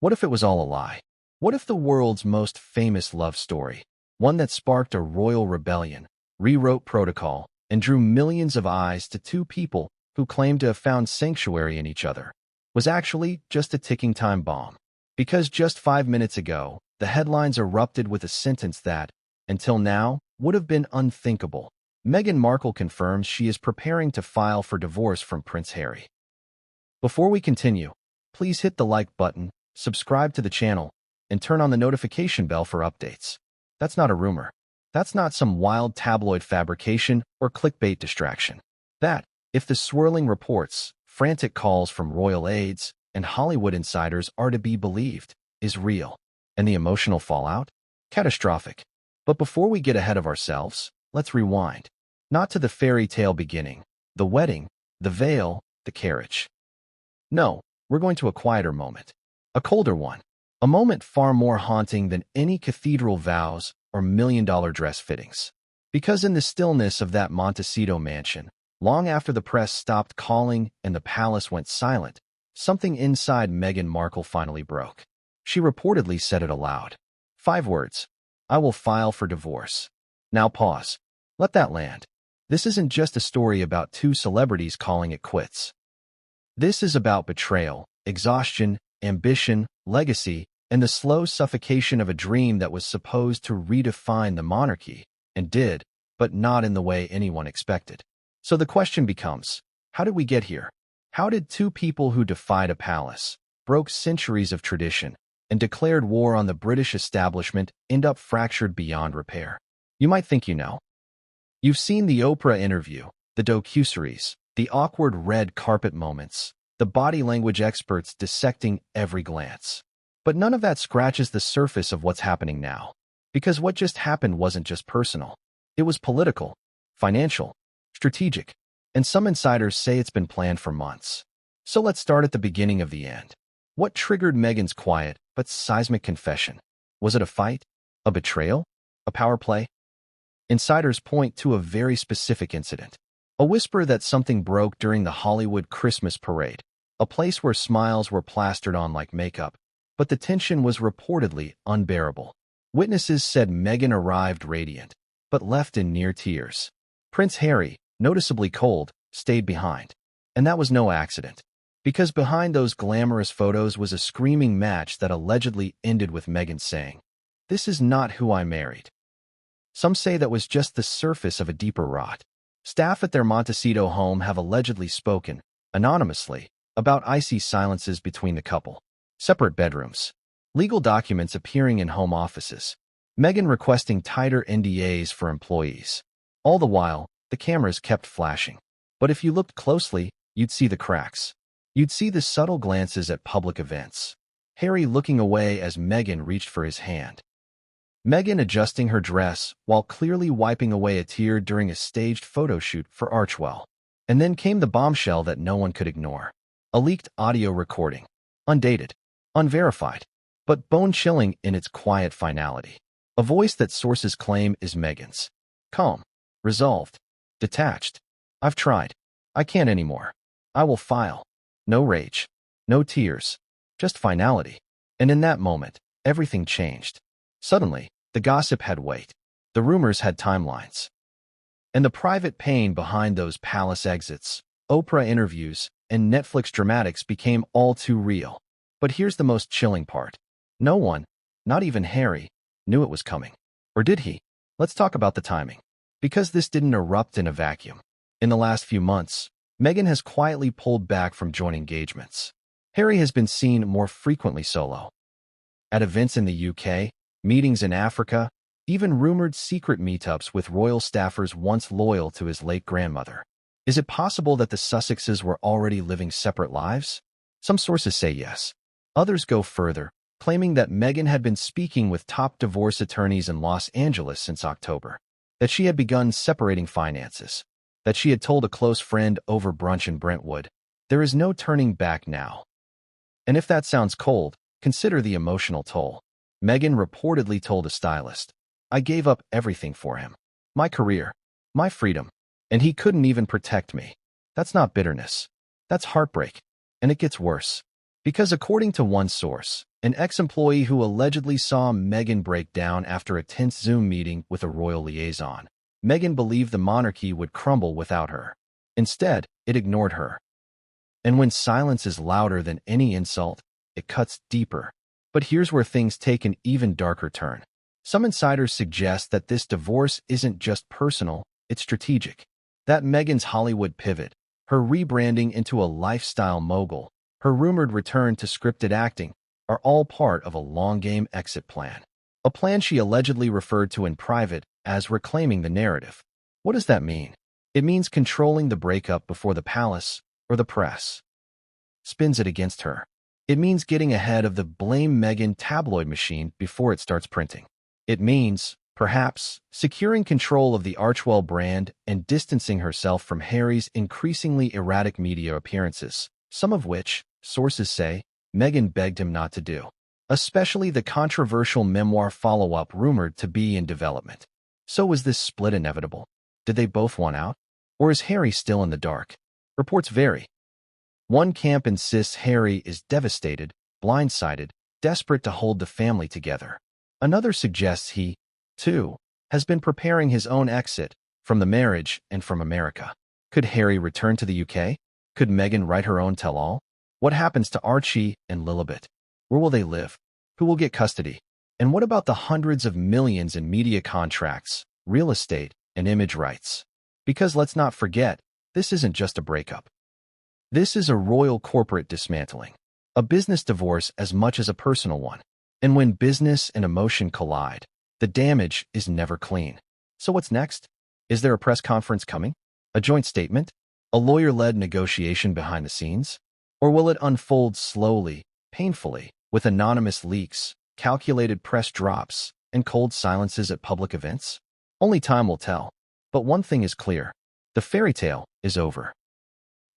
What if it was all a lie? What if the world's most famous love story, one that sparked a royal rebellion, rewrote protocol, and drew millions of eyes to two people who claimed to have found sanctuary in each other, was actually just a ticking time bomb? Because just 5 minutes ago, the headlines erupted with a sentence that, until now, would have been unthinkable. Meghan Markle confirms she is preparing to file for divorce from Prince Harry. Before we continue, please hit the like button, subscribe to the channel, and turn on the notification bell for updates. That's not a rumor. That's not some wild tabloid fabrication or clickbait distraction. That, if the swirling reports, frantic calls from royal aides, and Hollywood insiders are to be believed, is real. And the emotional fallout? Catastrophic. But before we get ahead of ourselves, let's rewind. Not to the fairy tale beginning, the wedding, the veil, the carriage. No, we're going to a quieter moment. A colder one. A moment far more haunting than any cathedral vows or million-dollar dress fittings. Because in the stillness of that Montecito mansion, long after the press stopped calling and the palace went silent, something inside Meghan Markle finally broke. She reportedly said it aloud. 5 words. I will file for divorce. Now pause. Let that land. This isn't just a story about two celebrities calling it quits. This is about betrayal, exhaustion, ambition, legacy, and the slow suffocation of a dream that was supposed to redefine the monarchy, and did, but not in the way anyone expected. So the question becomes, how did we get here? How did two people who defied a palace, broke centuries of tradition, and declared war on the British establishment end up fractured beyond repair? You might think you know. You've seen the Oprah interview, the docuseries, the awkward red carpet moments, the body language experts dissecting every glance. But none of that scratches the surface of what's happening now. Because what just happened wasn't just personal. It was political, financial, strategic, and some insiders say it's been planned for months. So let's start at the beginning of the end. What triggered Meghan's quiet but seismic confession? Was it a fight? A betrayal? A power play? Insiders point to a very specific incident. A whisper that something broke during the Hollywood Christmas parade, a place where smiles were plastered on like makeup, but the tension was reportedly unbearable. Witnesses said Meghan arrived radiant, but left in near tears. Prince Harry, noticeably cold, stayed behind. And that was no accident. Because behind those glamorous photos was a screaming match that allegedly ended with Meghan saying, "This is not who I married." Some say that was just the surface of a deeper rot. Staff at their Montecito home have allegedly spoken, anonymously, about icy silences between the couple. Separate bedrooms. Legal documents appearing in home offices. Meghan requesting tighter NDAs for employees. All the while, the cameras kept flashing. But if you looked closely, you'd see the cracks. You'd see the subtle glances at public events. Harry looking away as Meghan reached for his hand. Meghan adjusting her dress while clearly wiping away a tear during a staged photo shoot for Archewell. And then came the bombshell that no one could ignore. A leaked audio recording. Undated. Unverified. But bone-chilling in its quiet finality. A voice that sources claim is Meghan's. Calm. Resolved. Detached. I've tried. I can't anymore. I will file. No rage. No tears. Just finality. And in that moment, everything changed. Suddenly, the gossip had weight. The rumors had timelines. And the private pain behind those palace exits, Oprah interviews, and Netflix dramatics became all too real. But here's the most chilling part. No one, not even Harry, knew it was coming. Or did he? Let's talk about the timing. Because this didn't erupt in a vacuum. In the last few months, Meghan has quietly pulled back from joint engagements. Harry has been seen more frequently solo. At events in the UK, meetings in Africa, even rumored secret meetups with royal staffers once loyal to his late grandmother. Is it possible that the Sussexes were already living separate lives? Some sources say yes. Others go further, claiming that Meghan had been speaking with top divorce attorneys in Los Angeles since October, that she had begun separating finances, that she had told a close friend over brunch in Brentwood, "There is no turning back now." And if that sounds cold, consider the emotional toll. Meghan reportedly told a stylist, "I gave up everything for him. My career, my freedom, and he couldn't even protect me." That's not bitterness. That's heartbreak. And it gets worse. Because according to one source, an ex-employee who allegedly saw Meghan break down after a tense Zoom meeting with a royal liaison, Meghan believed the monarchy would crumble without her. Instead, it ignored her. And when silence is louder than any insult, it cuts deeper. But here's where things take an even darker turn. Some insiders suggest that this divorce isn't just personal, it's strategic. That Meghan's Hollywood pivot, her rebranding into a lifestyle mogul, her rumored return to scripted acting, are all part of a long-game exit plan. A plan she allegedly referred to in private as reclaiming the narrative. What does that mean? It means controlling the breakup before the palace or the press spins it against her. It means getting ahead of the blame Meghan tabloid machine before it starts printing. It means, perhaps, securing control of the Archewell brand and distancing herself from Harry's increasingly erratic media appearances, some of which, sources say, Meghan begged him not to do. Especially the controversial memoir follow-up rumored to be in development. So was this split inevitable? Did they both want out? Or is Harry still in the dark? Reports vary. One camp insists Harry is devastated, blindsided, desperate to hold the family together. Another suggests he, too, has been preparing his own exit from the marriage and from America. Could Harry return to the UK? Could Meghan write her own tell-all? What happens to Archie and Lilibet? Where will they live? Who will get custody? And what about the hundreds of millions in media contracts, real estate, and image rights? Because let's not forget, this isn't just a breakup. This is a royal corporate dismantling, a business divorce as much as a personal one. And when business and emotion collide, the damage is never clean. So what's next? Is there a press conference coming? A joint statement? A lawyer-led negotiation behind the scenes? Or will it unfold slowly, painfully, with anonymous leaks, calculated press drops, and cold silences at public events? Only time will tell. But one thing is clear. The fairy tale is over.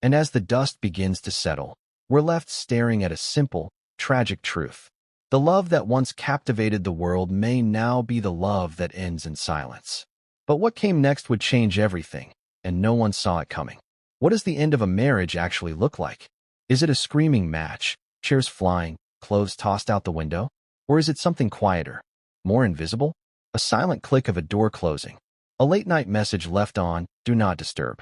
And as the dust begins to settle, we're left staring at a simple, tragic truth. The love that once captivated the world may now be the love that ends in silence. But what came next would change everything, and no one saw it coming. What does the end of a marriage actually look like? Is it a screaming match, chairs flying, clothes tossed out the window? Or is it something quieter, more invisible? A silent click of a door closing. A late-night message left on, "Do not disturb."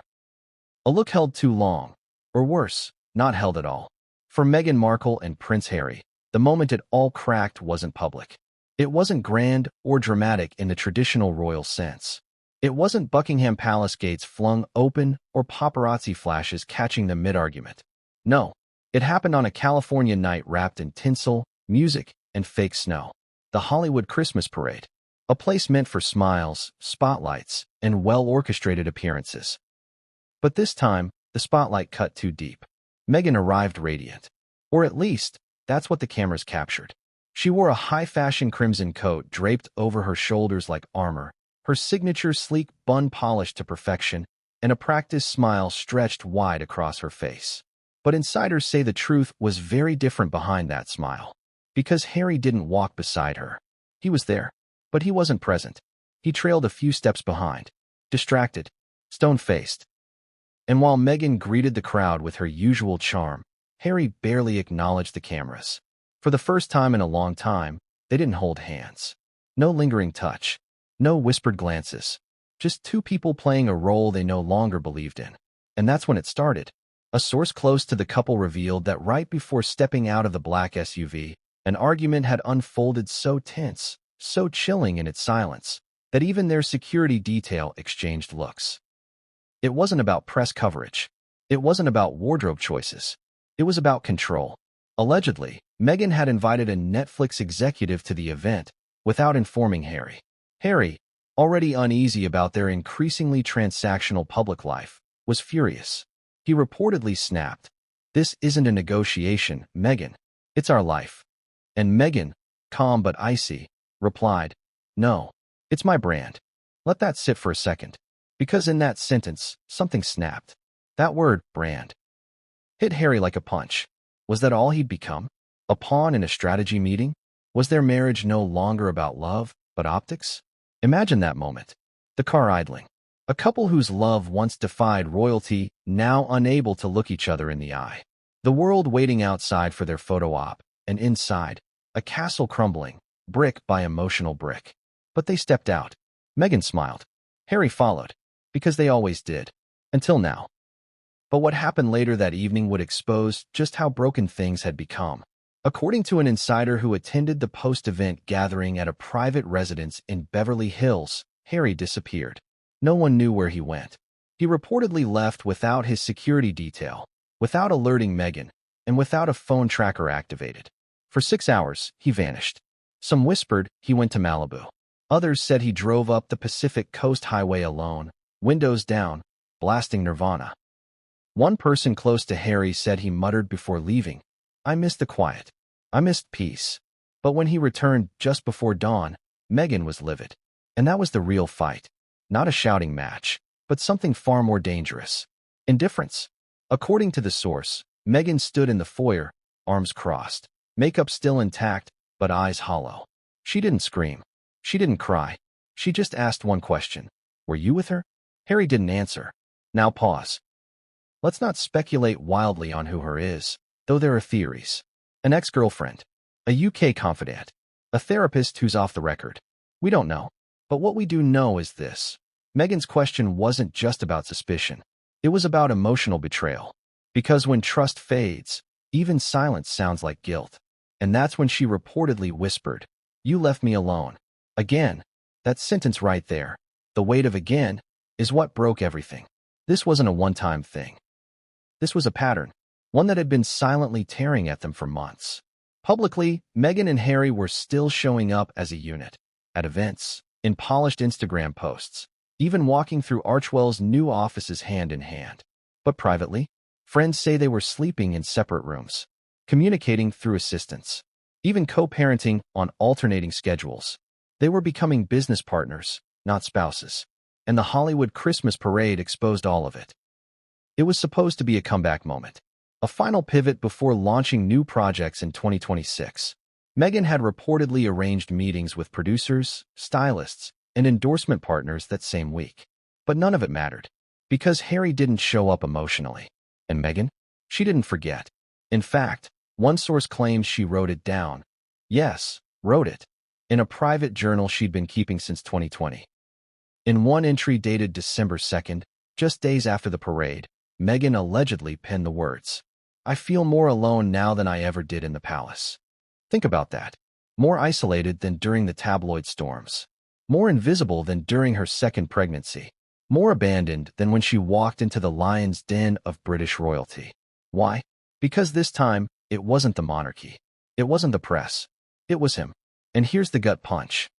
A look held too long, or worse, not held at all. For Meghan Markle and Prince Harry, the moment it all cracked wasn't public. It wasn't grand or dramatic in the traditional royal sense. It wasn't Buckingham Palace gates flung open or paparazzi flashes catching them mid-argument. No, it happened on a California night wrapped in tinsel, music, and fake snow. The Hollywood Christmas Parade. A place meant for smiles, spotlights, and well-orchestrated appearances. But this time, the spotlight cut too deep. Meghan arrived radiant. Or at least, that's what the cameras captured. She wore a high-fashion crimson coat draped over her shoulders like armor, her signature sleek bun polished to perfection, and a practiced smile stretched wide across her face. But insiders say the truth was very different behind that smile. Because Harry didn't walk beside her. He was there, but he wasn't present. He trailed a few steps behind, distracted, stone-faced. And while Meghan greeted the crowd with her usual charm, Harry barely acknowledged the cameras. For the first time in a long time, they didn't hold hands. No lingering touch. No whispered glances. Just two people playing a role they no longer believed in. And that's when it started. A source close to the couple revealed that right before stepping out of the black SUV, an argument had unfolded so tense, so chilling in its silence, that even their security detail exchanged looks. It wasn't about press coverage. It wasn't about wardrobe choices. It was about control. Allegedly, Meghan had invited a Netflix executive to the event without informing Harry. Harry, already uneasy about their increasingly transactional public life, was furious. He reportedly snapped, "This isn't a negotiation, Meghan. It's our life." And Meghan, calm but icy, replied, "No, it's my brand." Let that sit for a second. Because in that sentence, something snapped. That word, brand, hit Harry like a punch. Was that all he'd become? A pawn in a strategy meeting? Was their marriage no longer about love, but optics? Imagine that moment. The car idling. A couple whose love once defied royalty, now unable to look each other in the eye. The world waiting outside for their photo op, and inside, a castle crumbling, brick by emotional brick. But they stepped out. Meghan smiled. Harry followed, because they always did. Until now. But what happened later that evening would expose just how broken things had become. According to an insider who attended the post-event gathering at a private residence in Beverly Hills, Harry disappeared. No one knew where he went. He reportedly left without his security detail, without alerting Meghan, and without a phone tracker activated. For 6 hours, he vanished. Some whispered he went to Malibu. Others said he drove up the Pacific Coast Highway alone, windows down, blasting Nirvana. One person close to Harry said he muttered before leaving, "I missed the quiet. I missed peace." But when he returned just before dawn, Meghan was livid. And that was the real fight. Not a shouting match, but something far more dangerous. Indifference. According to the source, Meghan stood in the foyer, arms crossed, makeup still intact, but eyes hollow. She didn't scream. She didn't cry. She just asked one question. Were you with her? Harry didn't answer. Now pause. Let's not speculate wildly on who her is, though there are theories. An ex-girlfriend. A UK confidant. A therapist who's off the record. We don't know. But what we do know is this. Meghan's question wasn't just about suspicion. It was about emotional betrayal. Because when trust fades, even silence sounds like guilt. And that's when she reportedly whispered, "You left me alone." Again. That sentence right there, the weight of again, is what broke everything. This wasn't a one-time thing. This was a pattern, one that had been silently tearing at them for months. Publicly, Meghan and Harry were still showing up as a unit. At events, in polished Instagram posts, even walking through Archewell's new offices hand in hand. But privately, friends say they were sleeping in separate rooms, communicating through assistants, even co-parenting on alternating schedules. They were becoming business partners, not spouses. And the Hollywood Christmas parade exposed all of it. It was supposed to be a comeback moment, a final pivot before launching new projects in 2026. Meghan had reportedly arranged meetings with producers, stylists, and endorsement partners that same week. But none of it mattered, because Harry didn't show up emotionally. And Meghan? She didn't forget. In fact, one source claims she wrote it down. Yes, wrote it. In a private journal she'd been keeping since 2020. In one entry dated December 2nd, just days after the parade, Meghan allegedly penned the words, "I feel more alone now than I ever did in the palace." Think about that. More isolated than during the tabloid storms. More invisible than during her second pregnancy. More abandoned than when she walked into the lion's den of British royalty. Why? Because this time, it wasn't the monarchy. It wasn't the press. It was him. And here's the gut punch.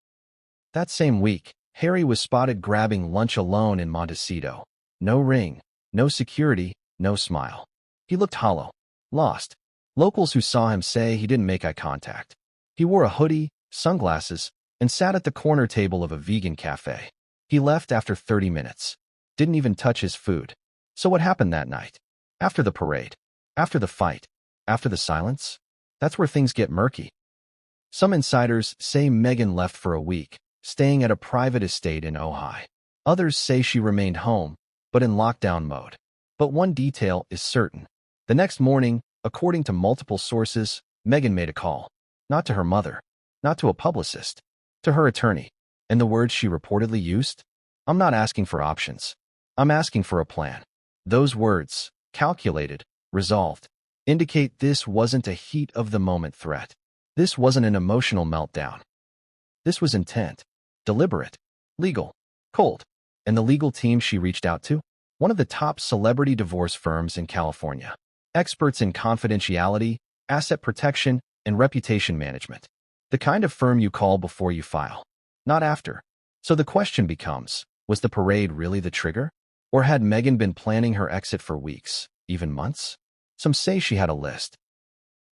That same week, Harry was spotted grabbing lunch alone in Montecito. No ring, no security, no smile. He looked hollow, lost. Locals who saw him say he didn't make eye contact. He wore a hoodie, sunglasses, and sat at the corner table of a vegan cafe. He left after 30 minutes. Didn't even touch his food. So what happened that night? After the parade? After the fight? After the silence? That's where things get murky. Some insiders say Meghan left for a week, staying at a private estate in Ojai. Others say she remained home, but in lockdown mode. But one detail is certain. The next morning, according to multiple sources, Meghan made a call. Not to her mother, not to a publicist, to her attorney. And the words she reportedly used? "I'm not asking for options. I'm asking for a plan." Those words, calculated, resolved, indicate this wasn't a heat-of-the-moment threat. This wasn't an emotional meltdown. This was intent. Deliberate, legal, cold. And the legal team she reached out to? One of the top celebrity divorce firms in California. Experts in confidentiality, asset protection, and reputation management. The kind of firm you call before you file, not after. So the question becomes, was the parade really the trigger? Or had Meghan been planning her exit for weeks, even months? Some say she had a list.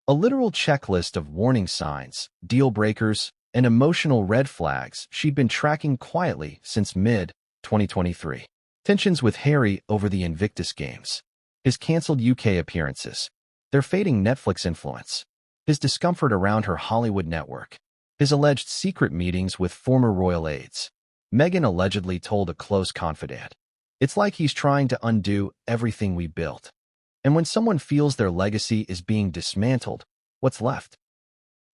A literal checklist of warning signs, deal breakers, and emotional red flags she'd been tracking quietly since mid-2023. Tensions with Harry over the Invictus Games. His canceled UK appearances. Their fading Netflix influence. His discomfort around her Hollywood network. His alleged secret meetings with former royal aides. Meghan allegedly told a close confidant, "It's like he's trying to undo everything we built." And when someone feels their legacy is being dismantled, what's left?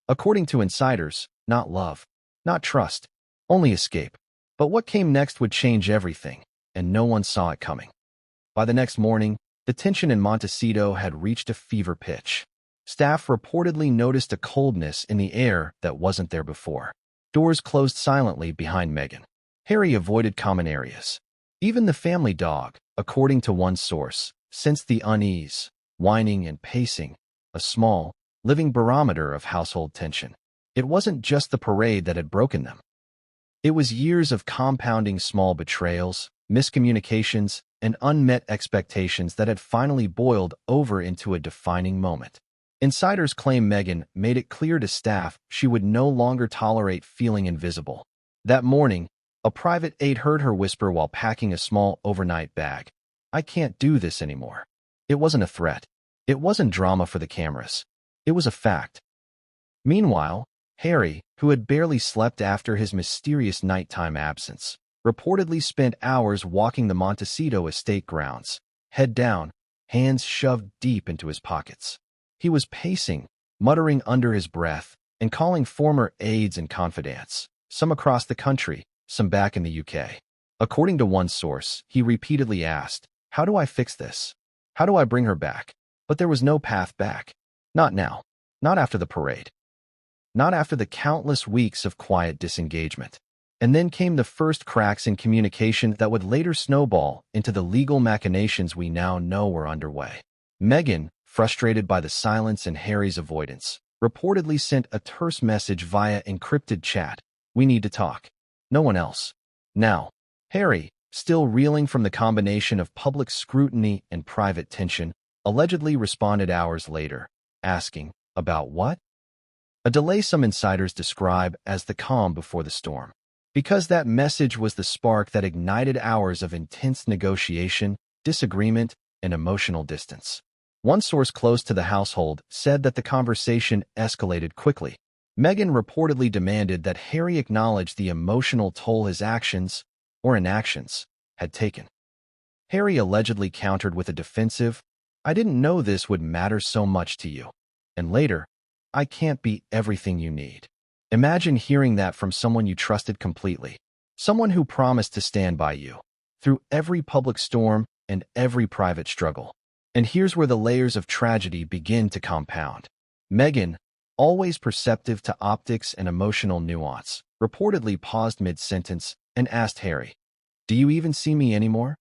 According to insiders, not love, not trust, only escape. But what came next would change everything, and no one saw it coming. By the next morning, the tension in Montecito had reached a fever pitch. Staff reportedly noticed a coldness in the air that wasn't there before. Doors closed silently behind Meghan. Harry avoided common areas. Even the family dog, according to one source, sensed the unease, whining and pacing, a small, living barometer of household tension. It wasn't just the parade that had broken them. It was years of compounding small betrayals, miscommunications, and unmet expectations that had finally boiled over into a defining moment. Insiders claim Meghan made it clear to staff she would no longer tolerate feeling invisible. That morning, a private aide heard her whisper while packing a small overnight bag, "I can't do this anymore." It wasn't a threat. It wasn't drama for the cameras. It was a fact. Meanwhile, Harry, who had barely slept after his mysterious nighttime absence, reportedly spent hours walking the Montecito estate grounds, head down, hands shoved deep into his pockets. He was pacing, muttering under his breath, and calling former aides and confidants, some across the country, some back in the UK. According to one source, he repeatedly asked, "How do I fix this? How do I bring her back?" But there was no path back. Not now. Not after the parade. Not after the countless weeks of quiet disengagement. And then came the first cracks in communication that would later snowball into the legal machinations we now know were underway. Meghan, frustrated by the silence and Harry's avoidance, reportedly sent a terse message via encrypted chat, "We need to talk." No one else. Now, Harry, still reeling from the combination of public scrutiny and private tension, allegedly responded hours later, asking, "About what?" A delay some insiders describe as the calm before the storm. Because that message was the spark that ignited hours of intense negotiation, disagreement, and emotional distance. One source close to the household said that the conversation escalated quickly. Meghan reportedly demanded that Harry acknowledge the emotional toll his actions, or inactions, had taken. Harry allegedly countered with a defensive, "I didn't know this would matter so much to you." And later, "I can't be everything you need." Imagine hearing that from someone you trusted completely, someone who promised to stand by you through every public storm and every private struggle. And here's where the layers of tragedy begin to compound. Meghan, always perceptive to optics and emotional nuance, reportedly paused mid-sentence and asked Harry, "Do you even see me anymore?"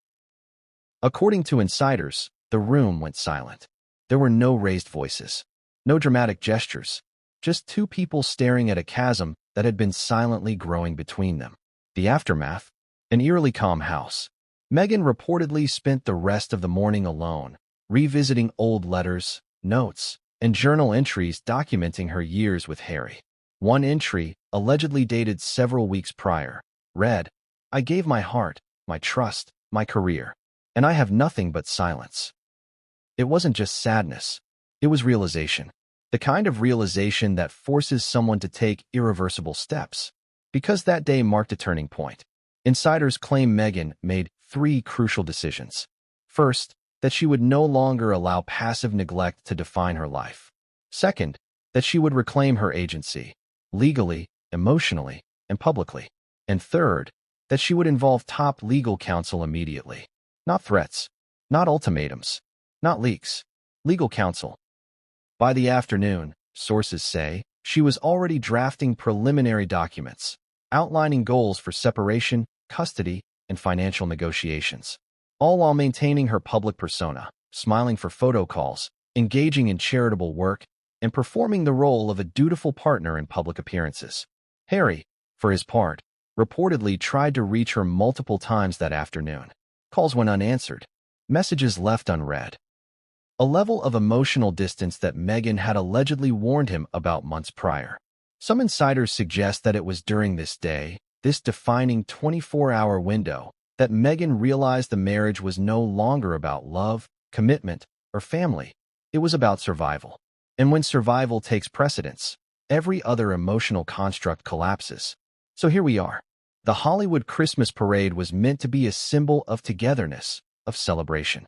According to insiders, the room went silent. There were no raised voices, no dramatic gestures, just two people staring at a chasm that had been silently growing between them. The aftermath? An eerily calm house. Meghan reportedly spent the rest of the morning alone, revisiting old letters, notes, and journal entries documenting her years with Harry. One entry, allegedly dated several weeks prior, read, "I gave my heart, my trust, my career, and I have nothing but silence." It wasn't just sadness. It was realization. The kind of realization that forces someone to take irreversible steps. Because that day marked a turning point. Insiders claim Meghan made three crucial decisions. First, that she would no longer allow passive neglect to define her life. Second, that she would reclaim her agency, legally, emotionally, and publicly. And third, that she would involve top legal counsel immediately. Not threats, not ultimatums, not leaks. Legal counsel. By the afternoon, sources say, she was already drafting preliminary documents, outlining goals for separation, custody, and financial negotiations, all while maintaining her public persona, smiling for photo calls, engaging in charitable work, and performing the role of a dutiful partner in public appearances. Harry, for his part, reportedly tried to reach her multiple times that afternoon. Calls went unanswered, messages left unread. A level of emotional distance that Meghan had allegedly warned him about months prior. Some insiders suggest that it was during this day, this defining 24-hour window, that Meghan realized the marriage was no longer about love, commitment, or family. It was about survival. And when survival takes precedence, every other emotional construct collapses. So here we are. The Hollywood Christmas parade was meant to be a symbol of togetherness, of celebration.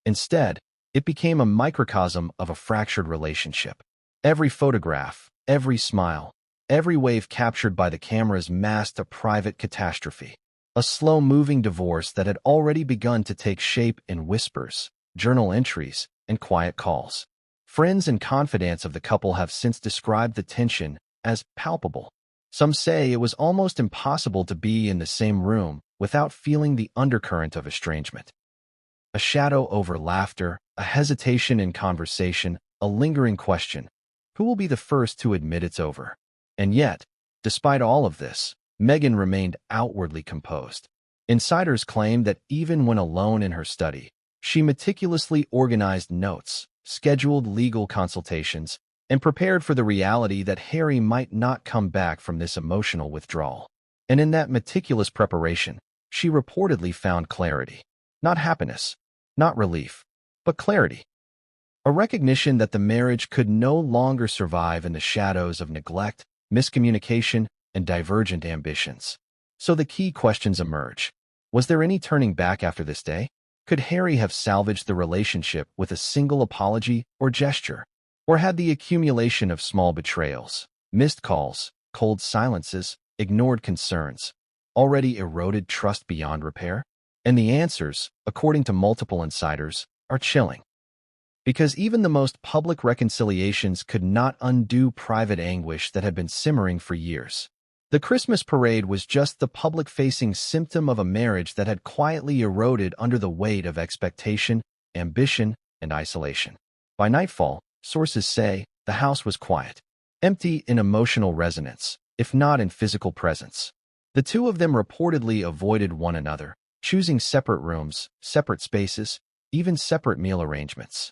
Instead, It became a microcosm of a fractured relationship. Every photograph, every smile, every wave captured by the cameras masked a private catastrophe. A slow-moving divorce that had already begun to take shape in whispers, journal entries, and quiet calls. Friends and confidants of the couple have since described the tension as palpable. Some say it was almost impossible to be in the same room without feeling the undercurrent of estrangement. A shadow over laughter, a hesitation in conversation, a lingering question. Who will be the first to admit it's over? And yet, despite all of this, Meghan remained outwardly composed. Insiders claim that even when alone in her study, she meticulously organized notes, scheduled legal consultations, and prepared for the reality that Harry might not come back from this emotional withdrawal. And in that meticulous preparation, she reportedly found clarity. Not happiness, not relief, but clarity. A recognition that the marriage could no longer survive in the shadows of neglect, miscommunication, and divergent ambitions. So the key questions emerge. Was there any turning back after this day? Could Harry have salvaged the relationship with a single apology or gesture? Or had the accumulation of small betrayals, missed calls, cold silences, ignored concerns, already eroded trust beyond repair? And the answers, according to multiple insiders, are chilling. Because even the most public reconciliations could not undo private anguish that had been simmering for years. The Christmas parade was just the public-facing symptom of a marriage that had quietly eroded under the weight of expectation, ambition, and isolation. By nightfall, sources say, the house was quiet, empty in emotional resonance, if not in physical presence. The two of them reportedly avoided one another, choosing separate rooms, separate spaces, even separate meal arrangements.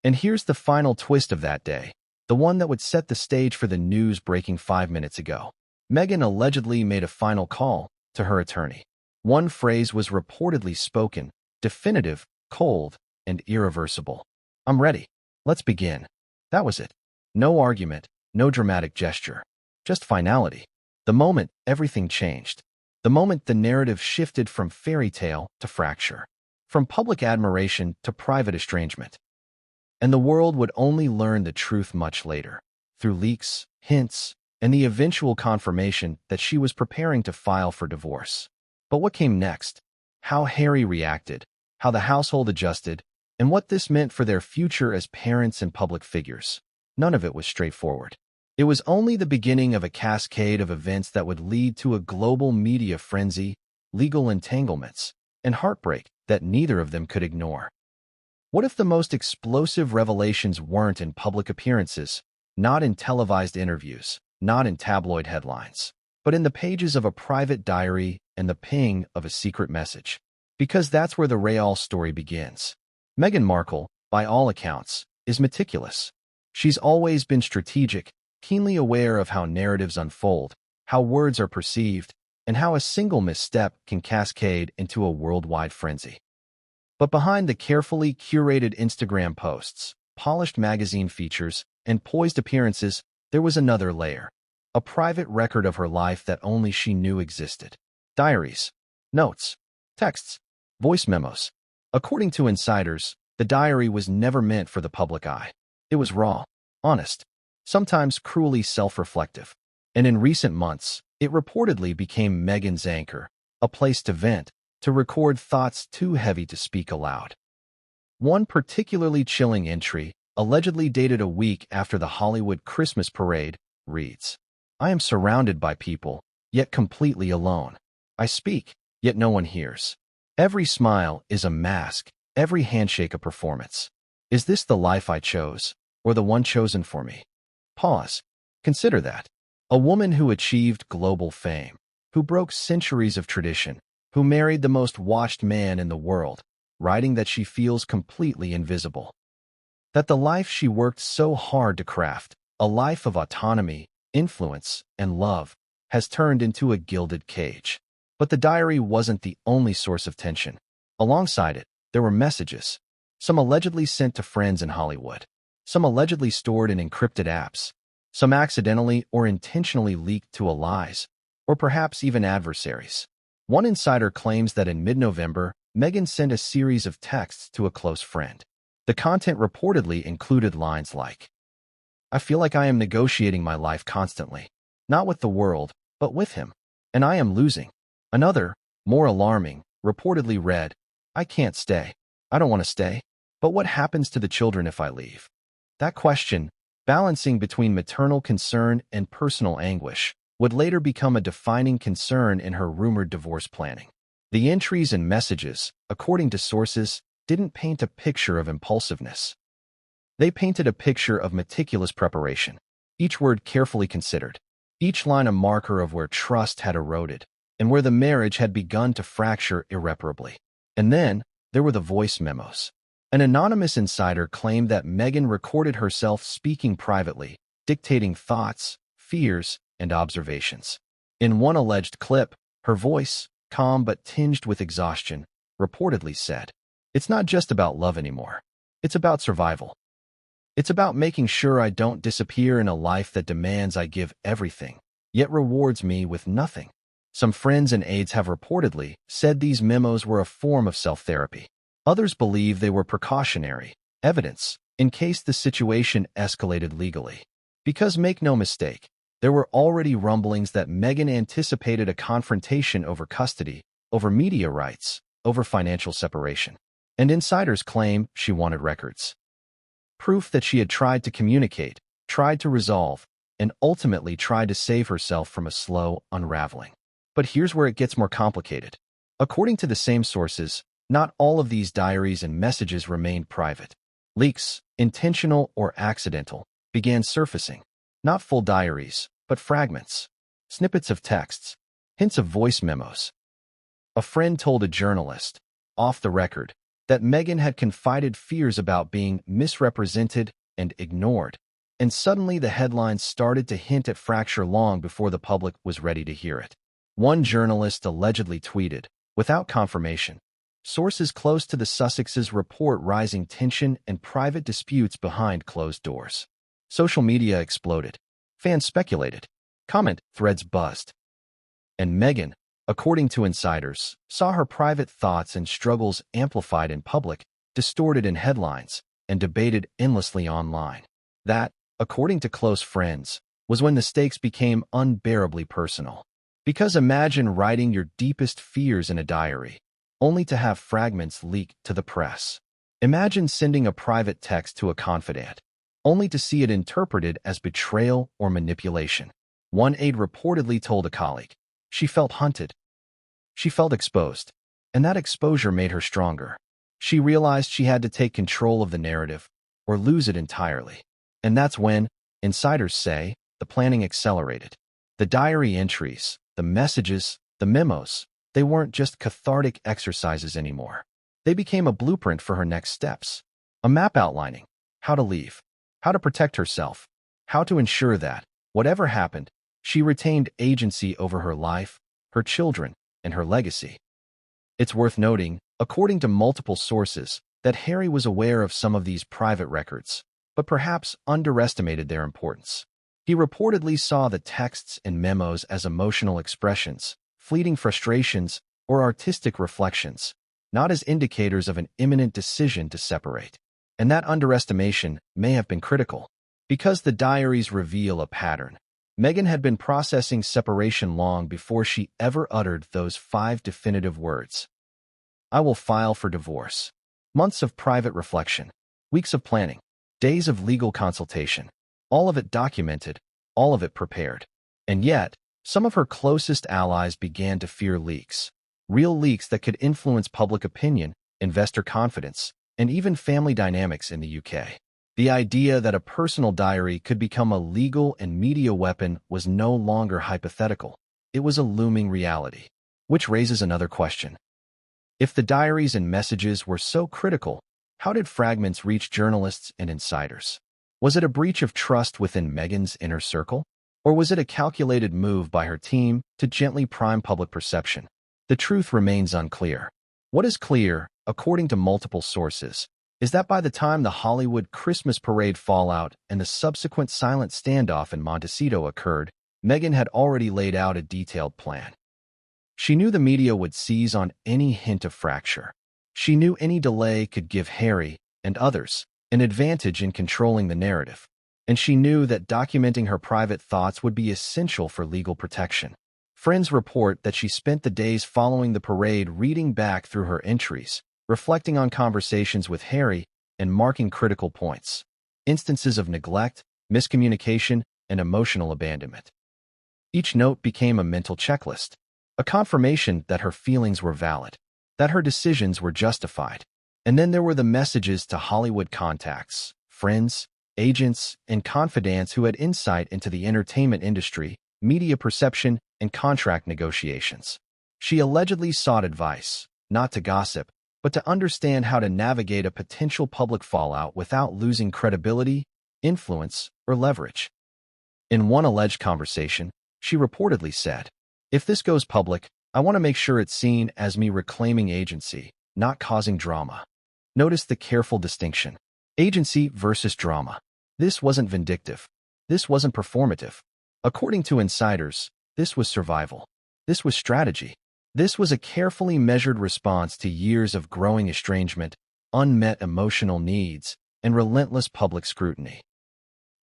And here's the final twist of that day, the one that would set the stage for the news breaking 5 minutes ago. Meghan allegedly made a final call to her attorney. One phrase was reportedly spoken, definitive, cold, and irreversible. I'm ready. Let's begin. That was it. No argument, no dramatic gesture. Just finality. The moment everything changed. The moment the narrative shifted from fairy tale to fracture. From public admiration to private estrangement. And the world would only learn the truth much later, through leaks, hints, and the eventual confirmation that she was preparing to file for divorce. But what came next? How Harry reacted, how the household adjusted, and what this meant for their future as parents and public figures. None of it was straightforward. It was only the beginning of a cascade of events that would lead to a global media frenzy, legal entanglements, and heartbreak that neither of them could ignore. What if the most explosive revelations weren't in public appearances, not in televised interviews, not in tabloid headlines, but in the pages of a private diary and the ping of a secret message? Because that's where the real story begins. Meghan Markle, by all accounts, is meticulous. She's always been strategic, keenly aware of how narratives unfold, how words are perceived, and how a single misstep can cascade into a worldwide frenzy. But behind the carefully curated Instagram posts, polished magazine features, and poised appearances, there was another layer. A private record of her life that only she knew existed. Diaries, notes, texts, voice memos. According to insiders, the diary was never meant for the public eye. It was raw, honest, sometimes cruelly self-reflective. And in recent months, it reportedly became Meghan's anchor, a place to vent, to record thoughts too heavy to speak aloud. One particularly chilling entry, allegedly dated a week after the Hollywood Christmas parade, reads, I am surrounded by people, yet completely alone. I speak, yet no one hears. Every smile is a mask, every handshake a performance. Is this the life I chose, or the one chosen for me? Pause. Consider that. A woman who achieved global fame, who broke centuries of tradition, who married the most watched man in the world, writing that she feels completely invisible. That the life she worked so hard to craft, a life of autonomy, influence, and love, has turned into a gilded cage. But the diary wasn't the only source of tension. Alongside it, there were messages, some allegedly sent to friends in Hollywood, some allegedly stored in encrypted apps, some accidentally or intentionally leaked to allies, or perhaps even adversaries. One insider claims that in mid-November, Meghan sent a series of texts to a close friend. The content reportedly included lines like, "I feel like I am negotiating my life constantly, not with the world, but with him, and I am losing." Another, more alarming, reportedly read, "I can't stay. I don't want to stay. But what happens to the children if I leave?" That question, balancing between maternal concern and personal anguish, would later become a defining concern in her rumored divorce planning. The entries and messages, according to sources, didn't paint a picture of impulsiveness. They painted a picture of meticulous preparation, each word carefully considered, each line a marker of where trust had eroded and where the marriage had begun to fracture irreparably. And then there were the voice memos. An anonymous insider claimed that Meghan recorded herself speaking privately, dictating thoughts, fears, and observations. In one alleged clip, her voice, calm but tinged with exhaustion, reportedly said, "It's not just about love anymore. It's about survival. It's about making sure I don't disappear in a life that demands I give everything, yet rewards me with nothing." Some friends and aides have reportedly said these memos were a form of self-therapy. Others believe they were precautionary evidence in case the situation escalated legally. Because make no mistake, there were already rumblings that Meghan anticipated a confrontation over custody, over media rights, over financial separation. And insiders claim she wanted records. Proof that she had tried to communicate, tried to resolve, and ultimately tried to save herself from a slow unraveling. But here's where it gets more complicated. According to the same sources, not all of these diaries and messages remained private. Leaks, intentional or accidental, began surfacing. Not full diaries, but fragments, snippets of texts, hints of voice memos. A friend told a journalist, off the record, that Meghan had confided fears about being misrepresented and ignored, and suddenly the headlines started to hint at fracture long before the public was ready to hear it. One journalist allegedly tweeted, without confirmation, "Sources close to the Sussexes report rising tension and private disputes behind closed doors." Social media exploded. Fans speculated. Comment threads buzzed. And Meghan, according to insiders, saw her private thoughts and struggles amplified in public, distorted in headlines, and debated endlessly online. That, according to close friends, was when the stakes became unbearably personal. Because imagine writing your deepest fears in a diary, only to have fragments leak to the press. Imagine sending a private text to a confidant, only to see it interpreted as betrayal or manipulation. One aide reportedly told a colleague, she felt hunted. She felt exposed, and that exposure made her stronger. She realized she had to take control of the narrative or lose it entirely. And that's when, insiders say, the planning accelerated. The diary entries, the messages, the memos, they weren't just cathartic exercises anymore. They became a blueprint for her next steps. A map outlining how to leave, how to protect herself, how to ensure that, whatever happened, she retained agency over her life, her children, and her legacy. It's worth noting, according to multiple sources, that Harry was aware of some of these private records, but perhaps underestimated their importance. He reportedly saw the texts and memos as emotional expressions, fleeting frustrations, or artistic reflections, not as indicators of an imminent decision to separate. And that underestimation may have been critical. Because the diaries reveal a pattern, Meghan had been processing separation long before she ever uttered those 5 definitive words. "I will file for divorce." Months of private reflection, weeks of planning, days of legal consultation, all of it documented, all of it prepared. And yet, some of her closest allies began to fear leaks, real leaks that could influence public opinion, investor confidence, and even family dynamics in the UK. The idea that a personal diary could become a legal and media weapon was no longer hypothetical. It was a looming reality. Which raises another question. If the diaries and messages were so critical, how did fragments reach journalists and insiders? Was it a breach of trust within Meghan's inner circle? Or was it a calculated move by her team to gently prime public perception? The truth remains unclear. What is clear, according to multiple sources, is that by the time the Hollywood Christmas parade fallout and the subsequent silent standoff in Montecito occurred, Meghan had already laid out a detailed plan. She knew the media would seize on any hint of fracture. She knew any delay could give Harry, and others, an advantage in controlling the narrative. And she knew that documenting her private thoughts would be essential for legal protection. Friends report that she spent the days following the parade reading back through her entries, reflecting on conversations with Harry and marking critical points, instances of neglect, miscommunication, and emotional abandonment. Each note became a mental checklist, a confirmation that her feelings were valid, that her decisions were justified. And then there were the messages to Hollywood contacts, friends, agents, and confidants who had insight into the entertainment industry, media perception, and contract negotiations. She allegedly sought advice, not to gossip, but to understand how to navigate a potential public fallout without losing credibility, influence, or leverage. In one alleged conversation, she reportedly said, "If this goes public, I want to make sure it's seen as me reclaiming agency, not causing drama." Notice the careful distinction. Agency versus drama. This wasn't vindictive. This wasn't performative. According to insiders, this was survival. This was strategy. This was a carefully measured response to years of growing estrangement, unmet emotional needs, and relentless public scrutiny.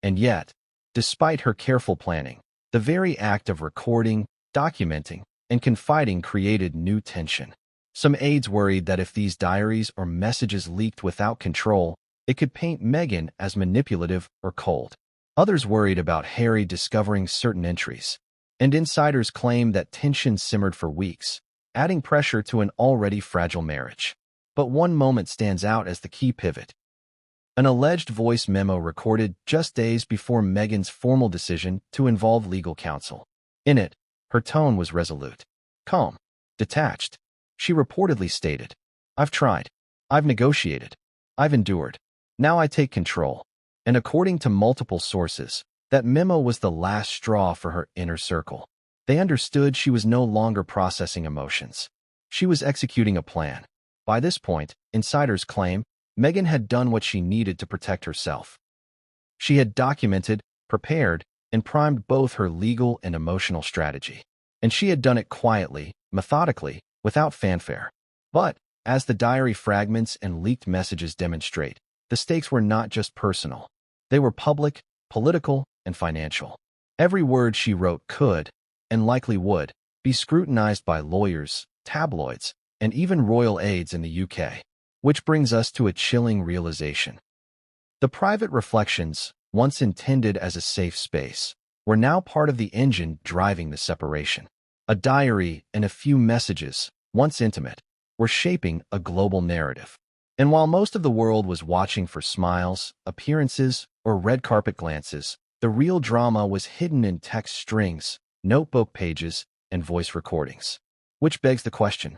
And yet, despite her careful planning, the very act of recording, documenting, and confiding created new tension. Some aides worried that if these diaries or messages leaked without control, it could paint Meghan as manipulative or cold. Others worried about Harry discovering certain entries, and insiders claimed that tension simmered for weeks, adding pressure to an already fragile marriage. But one moment stands out as the key pivot. An alleged voice memo recorded just days before Meghan's formal decision to involve legal counsel. In it, her tone was resolute, calm, detached. She reportedly stated, "I've tried. I've negotiated. I've endured. Now I take control." And according to multiple sources, that memo was the last straw for her inner circle. They understood she was no longer processing emotions. She was executing a plan. By this point, insiders claim, Meghan had done what she needed to protect herself. She had documented, prepared, and primed both her legal and emotional strategy. And she had done it quietly, methodically, without fanfare. But, as the diary fragments and leaked messages demonstrate, the stakes were not just personal. They were public, political, and financial. Every word she wrote could, and likely would, be scrutinized by lawyers, tabloids, and even royal aides in the UK. Which brings us to a chilling realization. The private reflections, once intended as a safe space, were now part of the engine driving the separation. A diary and a few messages, once intimate, were shaping a global narrative. And while most of the world was watching for smiles, appearances, or red carpet glances, the real drama was hidden in text strings, notebook pages, and voice recordings. Which begs the question,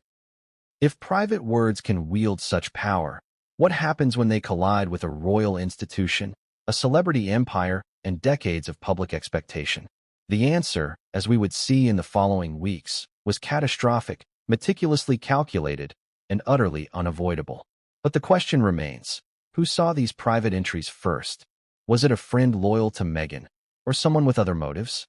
if private words can wield such power, what happens when they collide with a royal institution, a celebrity empire, and decades of public expectation? The answer, as we would see in the following weeks, was catastrophic, meticulously calculated, and utterly unavoidable. But the question remains, who saw these private entries first? Was it a friend loyal to Meghan, or someone with other motives?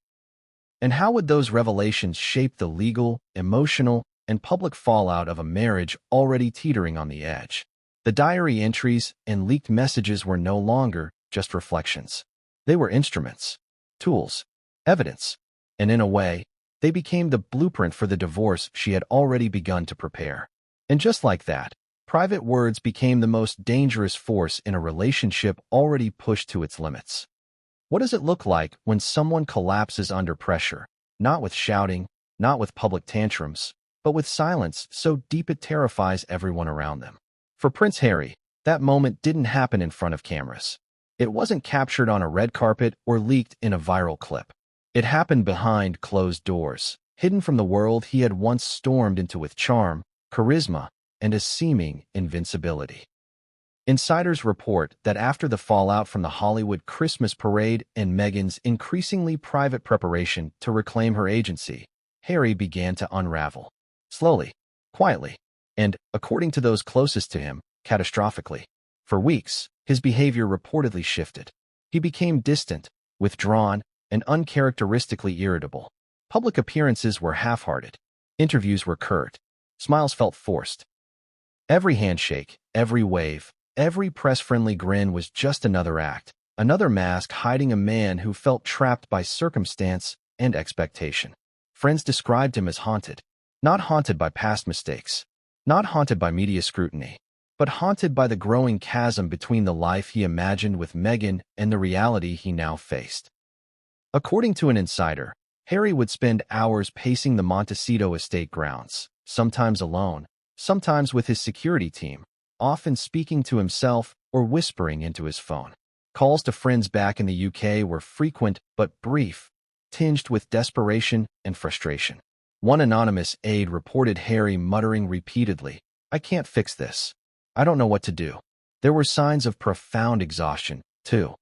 And how would those revelations shape the legal, emotional, and public fallout of a marriage already teetering on the edge? The diary entries and leaked messages were no longer just reflections. They were instruments, tools, evidence, and in a way, they became the blueprint for the divorce she had already begun to prepare. And just like that, private words became the most dangerous force in a relationship already pushed to its limits. What does it look like when someone collapses under pressure, not with shouting, not with public tantrums, but with silence so deep it terrifies everyone around them? For Prince Harry, that moment didn't happen in front of cameras. It wasn't captured on a red carpet or leaked in a viral clip. It happened behind closed doors, hidden from the world he had once stormed into with charm, charisma, and a seeming invincibility. Insiders report that after the fallout from the Hollywood Christmas parade and Meghan's increasingly private preparation to reclaim her agency, Harry began to unravel. Slowly, quietly, and, according to those closest to him, catastrophically. For weeks, his behavior reportedly shifted. He became distant, withdrawn, and uncharacteristically irritable. Public appearances were half-hearted. Interviews were curt. Smiles felt forced. Every handshake, every wave, Every press-friendly grin was just another act, another mask hiding a man who felt trapped by circumstance and expectation. Friends described him as haunted, not haunted by past mistakes, not haunted by media scrutiny, but haunted by the growing chasm between the life he imagined with Meghan and the reality he now faced. According to an insider, Harry would spend hours pacing the Montecito estate grounds, sometimes alone, sometimes with his security team, often speaking to himself or whispering into his phone. Calls to friends back in the UK were frequent but brief, tinged with desperation and frustration. One anonymous aide reported Harry muttering repeatedly, "I can't fix this. I don't know what to do." There were signs of profound exhaustion, too.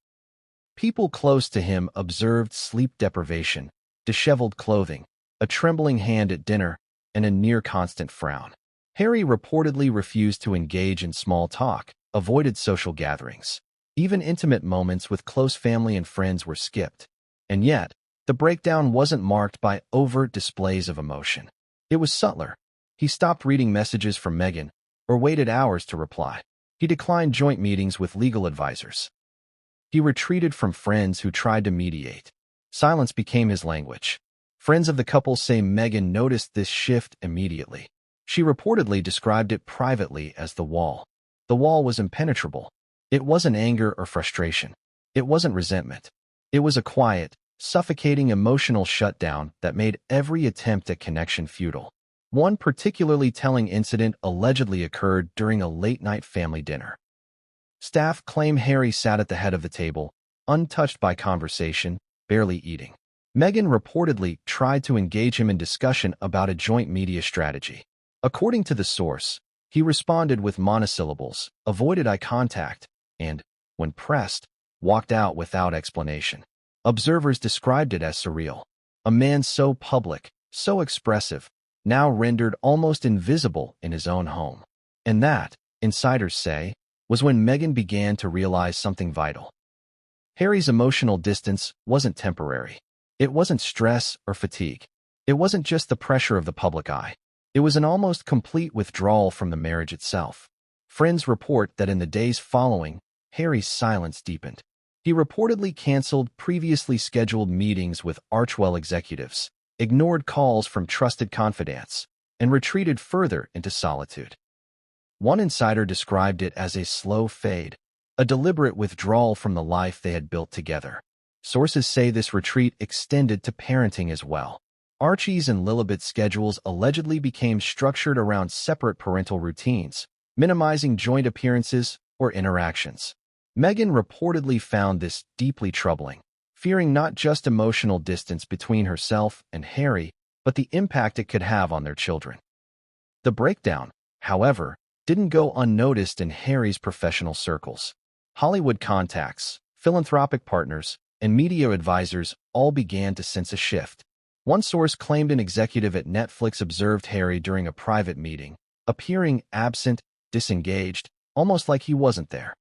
People close to him observed sleep deprivation, disheveled clothing, a trembling hand at dinner, and a near-constant frown. Harry reportedly refused to engage in small talk, avoided social gatherings. Even intimate moments with close family and friends were skipped. And yet, the breakdown wasn't marked by overt displays of emotion. It was subtler. He stopped reading messages from Meghan, or waited hours to reply. He declined joint meetings with legal advisors. He retreated from friends who tried to mediate. Silence became his language. Friends of the couple say Meghan noticed this shift immediately. She reportedly described it privately as the wall. The wall was impenetrable. It wasn't anger or frustration. It wasn't resentment. It was a quiet, suffocating emotional shutdown that made every attempt at connection futile. One particularly telling incident allegedly occurred during a late-night family dinner. Staff claim Harry sat at the head of the table, untouched by conversation, barely eating. Meghan reportedly tried to engage him in discussion about a joint media strategy. According to the source, he responded with monosyllables, avoided eye contact, and, when pressed, walked out without explanation. Observers described it as surreal. A man so public, so expressive, now rendered almost invisible in his own home. And that, insiders say, was when Meghan began to realize something vital. Harry's emotional distance wasn't temporary. It wasn't stress or fatigue. It wasn't just the pressure of the public eye. It was an almost complete withdrawal from the marriage itself. Friends report that in the days following, Harry's silence deepened. He reportedly canceled previously scheduled meetings with Archewell executives, ignored calls from trusted confidants, and retreated further into solitude. One insider described it as a slow fade, a deliberate withdrawal from the life they had built together. Sources say this retreat extended to parenting as well. Archie's and Lilibet's schedules allegedly became structured around separate parental routines, minimizing joint appearances or interactions. Meghan reportedly found this deeply troubling, fearing not just emotional distance between herself and Harry, but the impact it could have on their children. The breakdown, however, didn't go unnoticed in Harry's professional circles. Hollywood contacts, philanthropic partners, and media advisors all began to sense a shift. One source claimed an executive at Netflix observed Harry during a private meeting, appearing absent, disengaged, almost like he wasn't there.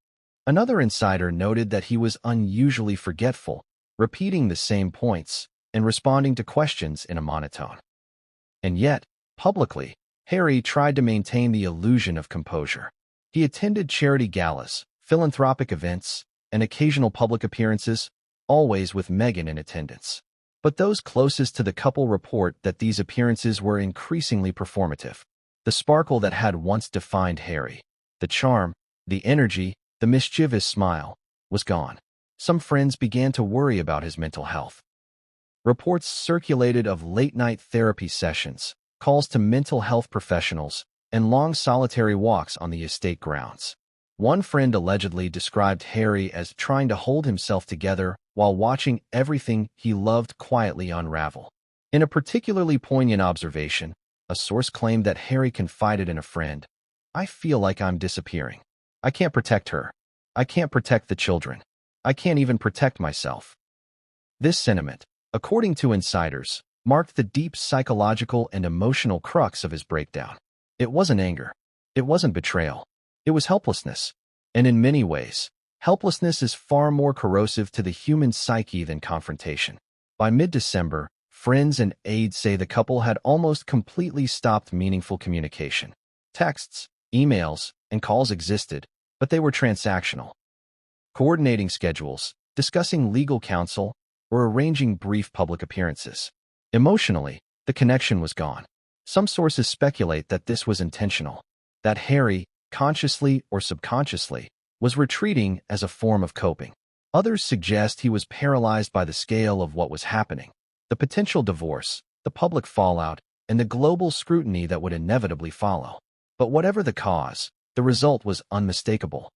Another insider noted that he was unusually forgetful, repeating the same points and responding to questions in a monotone. And yet, publicly, Harry tried to maintain the illusion of composure. He attended charity galas, philanthropic events, and occasional public appearances, always with Meghan in attendance. But those closest to the couple report that these appearances were increasingly performative. The sparkle that had once defined Harry, the charm, the energy, the mischievous smile, was gone. Some friends began to worry about his mental health. Reports circulated of late-night therapy sessions, calls to mental health professionals, and long solitary walks on the estate grounds. One friend allegedly described Harry as trying to hold himself together while watching everything he loved quietly unravel. In a particularly poignant observation, a source claimed that Harry confided in a friend, "I feel like I'm disappearing. I can't protect her. I can't protect the children. I can't even protect myself." This sentiment, according to insiders, marked the deep psychological and emotional crux of his breakdown. It wasn't anger. It wasn't betrayal. It was helplessness. And in many ways, helplessness is far more corrosive to the human psyche than confrontation. By mid-December, friends and aides say the couple had almost completely stopped meaningful communication. Texts, emails, and calls existed, but they were transactional. Coordinating schedules, discussing legal counsel, or arranging brief public appearances. Emotionally, the connection was gone. Some sources speculate that this was intentional, that Harry, consciously or subconsciously, was retreating as a form of coping. Others suggest he was paralyzed by the scale of what was happening, the potential divorce, the public fallout, and the global scrutiny that would inevitably follow. But whatever the cause, the result was unmistakable.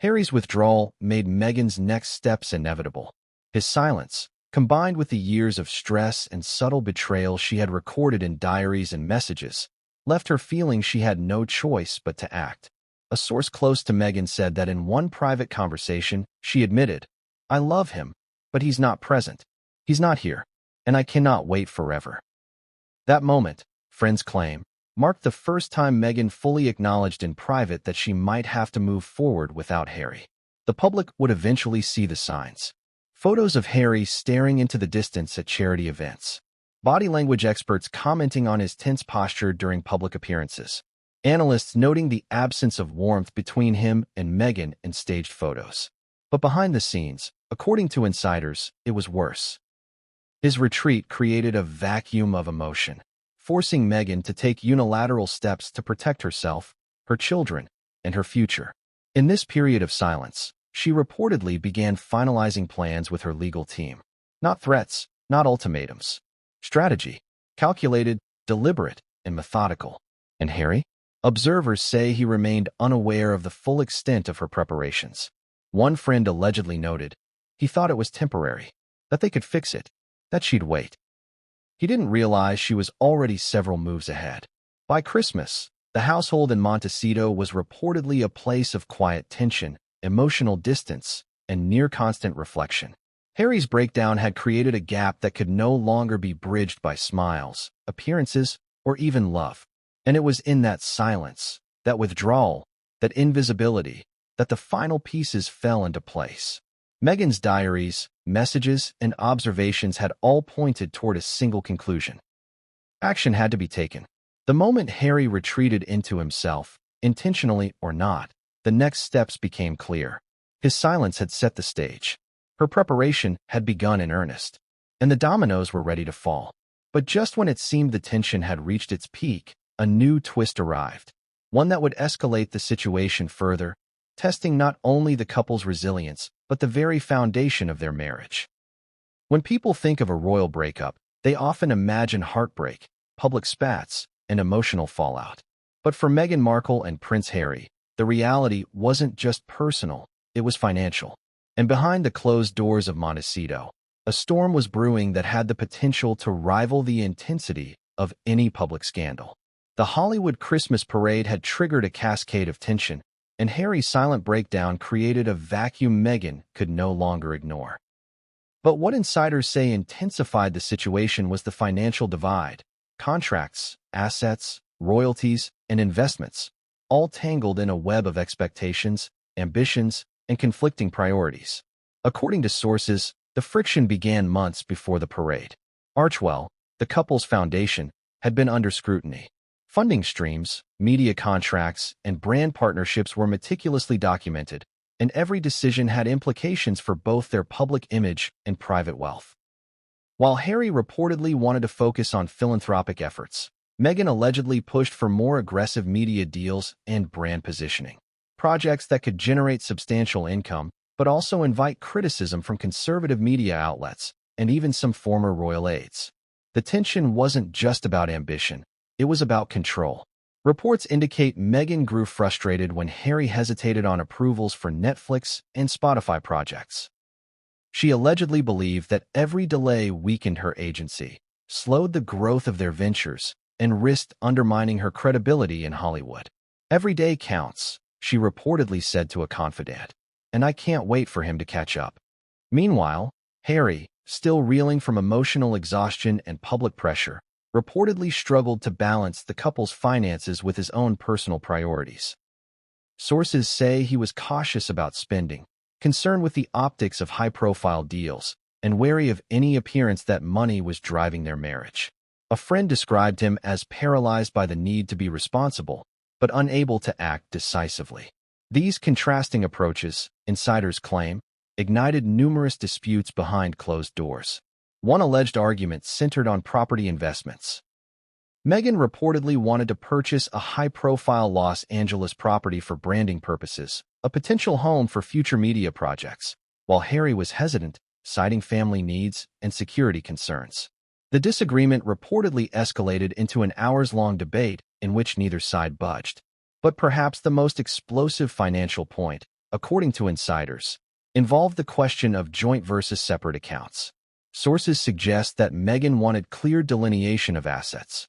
Harry's withdrawal made Meghan's next steps inevitable. His silence, combined with the years of stress and subtle betrayal she had recorded in diaries and messages, left her feeling she had no choice but to act. A source close to Meghan said that in one private conversation, she admitted, "I love him, but he's not present. He's not here, and I cannot wait forever." That moment, friends claim, marked the first time Meghan fully acknowledged in private that she might have to move forward without Harry. The public would eventually see the signs. Photos of Harry staring into the distance at charity events. Body language experts commenting on his tense posture during public appearances. Analysts noting the absence of warmth between him and Meghan in staged photos. But behind the scenes, according to insiders, it was worse. His retreat created a vacuum of emotion, forcing Meghan to take unilateral steps to protect herself, her children, and her future. In this period of silence, she reportedly began finalizing plans with her legal team. Not threats, not ultimatums. Strategy. Calculated, deliberate, and methodical. And Harry? Observers say he remained unaware of the full extent of her preparations. One friend allegedly noted, he thought it was temporary, that they could fix it, that she'd wait. He didn't realize she was already several moves ahead. By Christmas, the household in Montecito was reportedly a place of quiet tension, emotional distance, and near-constant reflection. Harry's breakdown had created a gap that could no longer be bridged by smiles, appearances, or even love. And it was in that silence, that withdrawal, that invisibility, that the final pieces fell into place. Meghan's diaries, messages, and observations had all pointed toward a single conclusion. Action had to be taken. The moment Harry retreated into himself, intentionally or not, the next steps became clear. His silence had set the stage. Her preparation had begun in earnest, and the dominoes were ready to fall. But just when it seemed the tension had reached its peak, a new twist arrived, one that would escalate the situation further, testing not only the couple's resilience, but the very foundation of their marriage. When people think of a royal breakup, they often imagine heartbreak, public spats, and emotional fallout. But for Meghan Markle and Prince Harry, the reality wasn't just personal, it was financial. And behind the closed doors of Montecito, a storm was brewing that had the potential to rival the intensity of any public scandal. The Hollywood Christmas parade had triggered a cascade of tension, and Harry's silent breakdown created a vacuum Meghan could no longer ignore. But what insiders say intensified the situation was the financial divide. Contracts, assets, royalties, and investments, all tangled in a web of expectations, ambitions, and conflicting priorities. According to sources, the friction began months before the parade. Archewell, the couple's foundation, had been under scrutiny. Funding streams, media contracts, and brand partnerships were meticulously documented, and every decision had implications for both their public image and private wealth. While Harry reportedly wanted to focus on philanthropic efforts, Meghan allegedly pushed for more aggressive media deals and brand positioning. Projects that could generate substantial income, but also invite criticism from conservative media outlets and even some former royal aides. The tension wasn't just about ambition, it was about control. Reports indicate Meghan grew frustrated when Harry hesitated on approvals for Netflix and Spotify projects. She allegedly believed that every delay weakened her agency, slowed the growth of their ventures, and risked undermining her credibility in Hollywood. "Every day counts," she reportedly said to a confidant, "and I can't wait for him to catch up." Meanwhile, Harry, still reeling from emotional exhaustion and public pressure, reportedly struggled to balance the couple's finances with his own personal priorities. Sources say he was cautious about spending, concerned with the optics of high-profile deals, and wary of any appearance that money was driving their marriage. A friend described him as paralyzed by the need to be responsible, but unable to act decisively. These contrasting approaches, insiders claim, ignited numerous disputes behind closed doors. One alleged argument centered on property investments. Meghan reportedly wanted to purchase a high-profile Los Angeles property for branding purposes, a potential home for future media projects, while Harry was hesitant, citing family needs and security concerns. The disagreement reportedly escalated into an hours-long debate in which neither side budged. But perhaps the most explosive financial point, according to insiders, involved the question of joint versus separate accounts. Sources suggest that Meghan wanted clear delineation of assets,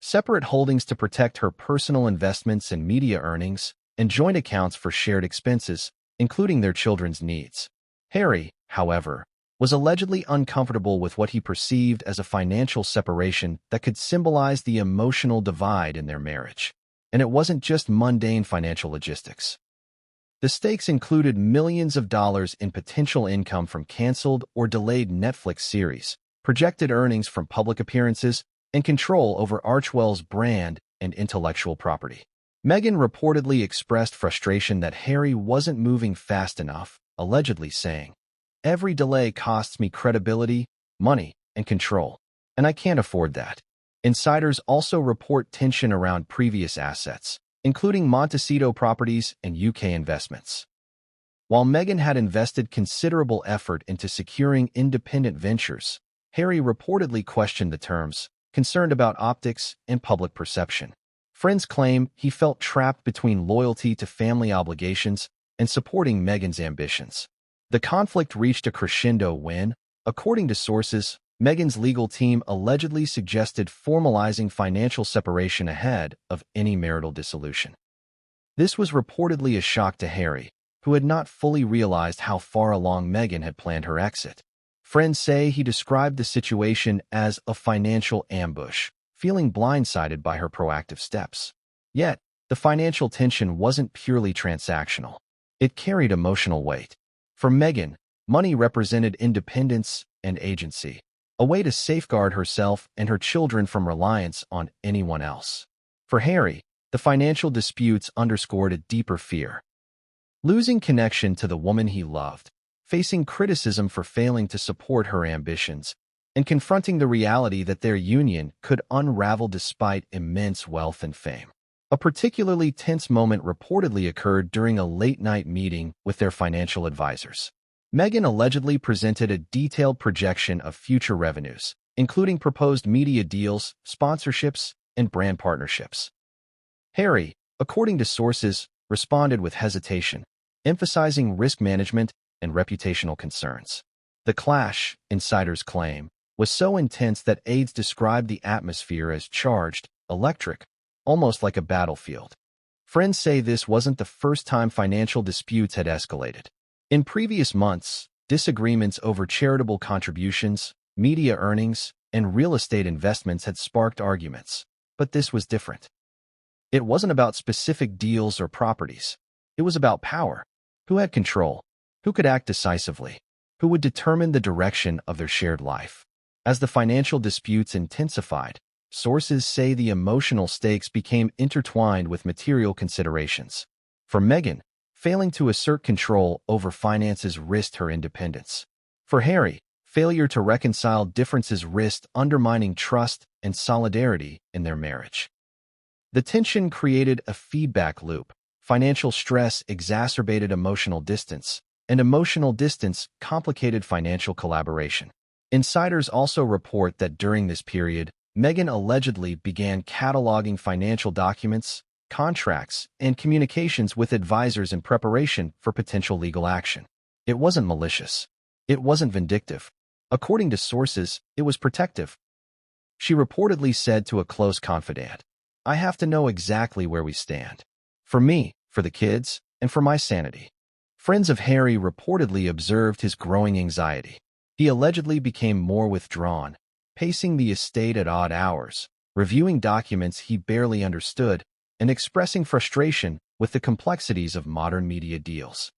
separate holdings to protect her personal investments and media earnings, and joint accounts for shared expenses, including their children's needs. Harry, however, was allegedly uncomfortable with what he perceived as a financial separation that could symbolize the emotional divide in their marriage. And it wasn't just mundane financial logistics. The stakes included millions of dollars in potential income from canceled or delayed Netflix series, projected earnings from public appearances, and control over Archewell's brand and intellectual property. Meghan reportedly expressed frustration that Harry wasn't moving fast enough, allegedly saying, "Every delay costs me credibility, money, and control, and I can't afford that." Insiders also report tension around previous assets, including Montecito properties and UK investments. While Meghan had invested considerable effort into securing independent ventures, Harry reportedly questioned the terms, concerned about optics and public perception. Friends claim he felt trapped between loyalty to family obligations and supporting Meghan's ambitions. The conflict reached a crescendo when, according to sources, Meghan's legal team allegedly suggested formalizing financial separation ahead of any marital dissolution. This was reportedly a shock to Harry, who had not fully realized how far along Meghan had planned her exit. Friends say he described the situation as a financial ambush, feeling blindsided by her proactive steps. Yet, the financial tension wasn't purely transactional. It carried emotional weight. For Meghan, money represented independence and agency, a way to safeguard herself and her children from reliance on anyone else. For Harry, the financial disputes underscored a deeper fear. Losing connection to the woman he loved, facing criticism for failing to support her ambitions, and confronting the reality that their union could unravel despite immense wealth and fame. A particularly tense moment reportedly occurred during a late-night meeting with their financial advisors. Meghan allegedly presented a detailed projection of future revenues, including proposed media deals, sponsorships, and brand partnerships. Harry, according to sources, responded with hesitation, emphasizing risk management and reputational concerns. The clash, insiders claim, was so intense that aides described the atmosphere as charged, electric, almost like a battlefield. Friends say this wasn't the first time financial disputes had escalated. In previous months, disagreements over charitable contributions, media earnings, and real estate investments had sparked arguments, but this was different. It wasn't about specific deals or properties. It was about power. Who had control? Who could act decisively? Who would determine the direction of their shared life? As the financial disputes intensified, sources say the emotional stakes became intertwined with material considerations. For Meghan, failing to assert control over finances risked her independence. For Harry, failure to reconcile differences risked undermining trust and solidarity in their marriage. The tension created a feedback loop. Financial stress exacerbated emotional distance, and emotional distance complicated financial collaboration. Insiders also report that during this period, Meghan allegedly began cataloging financial documents, contracts, and communications with advisors in preparation for potential legal action. It wasn't malicious. It wasn't vindictive. According to sources, it was protective. She reportedly said to a close confidant, "I have to know exactly where we stand. For me, for the kids, and for my sanity." Friends of Harry reportedly observed his growing anxiety. He allegedly became more withdrawn, pacing the estate at odd hours, reviewing documents he barely understood, and expressing frustration with the complexities of modern media deals.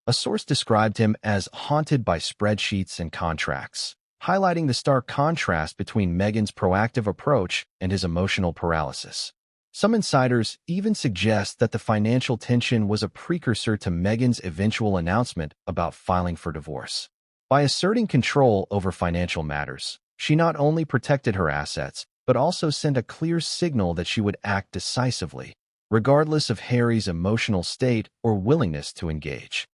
A source described him as haunted by spreadsheets and contracts, highlighting the stark contrast between Meghan's proactive approach and his emotional paralysis. Some insiders even suggest that the financial tension was a precursor to Meghan's eventual announcement about filing for divorce. By asserting control over financial matters, she not only protected her assets, but also sent a clear signal that she would act decisively, regardless of Harry's emotional state or willingness to engage.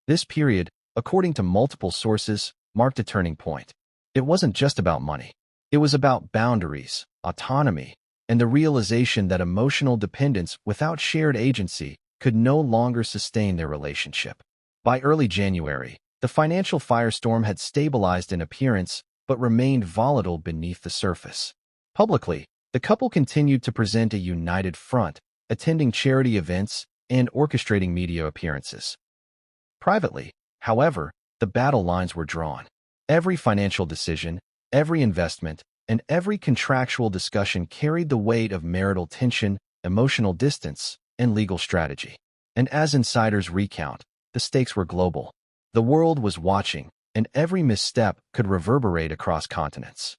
This period, according to multiple sources, marked a turning point. It wasn't just about money. It was about boundaries, autonomy, and the realization that emotional dependence without shared agency could no longer sustain their relationship. By early January, the financial firestorm had stabilized in appearance but remained volatile beneath the surface. Publicly, the couple continued to present a united front, attending charity events and orchestrating media appearances. Privately, however, the battle lines were drawn. Every financial decision, every investment, and every contractual discussion carried the weight of marital tension, emotional distance, and legal strategy. And as insiders recount, the stakes were global. The world was watching, and every misstep could reverberate across continents.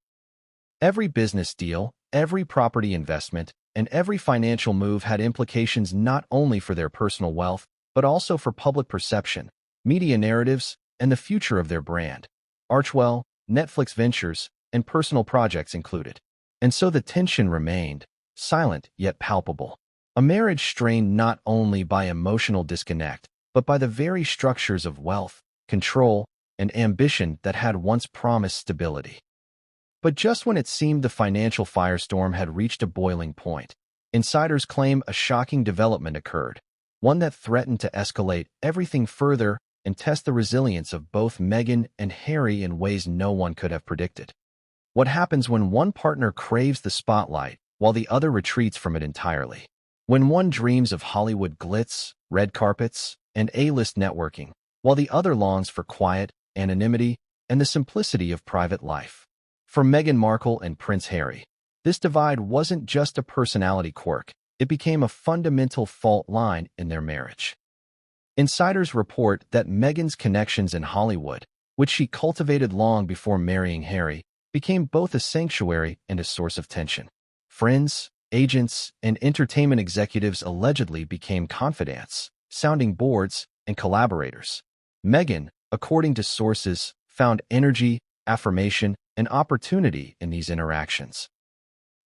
Every business deal, every property investment, and every financial move had implications not only for their personal wealth, but also for public perception, media narratives, and the future of their brand. Archewell, Netflix ventures, and personal projects included. And so the tension remained, silent yet palpable. A marriage strained not only by emotional disconnect, but by the very structures of wealth, control, and ambition that had once promised stability. But just when it seemed the financial firestorm had reached a boiling point, insiders claim a shocking development occurred, one that threatened to escalate everything further and test the resilience of both Meghan and Harry in ways no one could have predicted. What happens when one partner craves the spotlight while the other retreats from it entirely? When one dreams of Hollywood glitz, red carpets, and A-list networking, while the other longs for quiet, anonymity, and the simplicity of private life. For Meghan Markle and Prince Harry, this divide wasn't just a personality quirk, it became a fundamental fault line in their marriage. Insiders report that Meghan's connections in Hollywood, which she cultivated long before marrying Harry, became both a sanctuary and a source of tension. Friends, agents, and entertainment executives allegedly became confidants, sounding boards, and collaborators. Meghan, according to sources, found energy, affirmation, and opportunity in these interactions.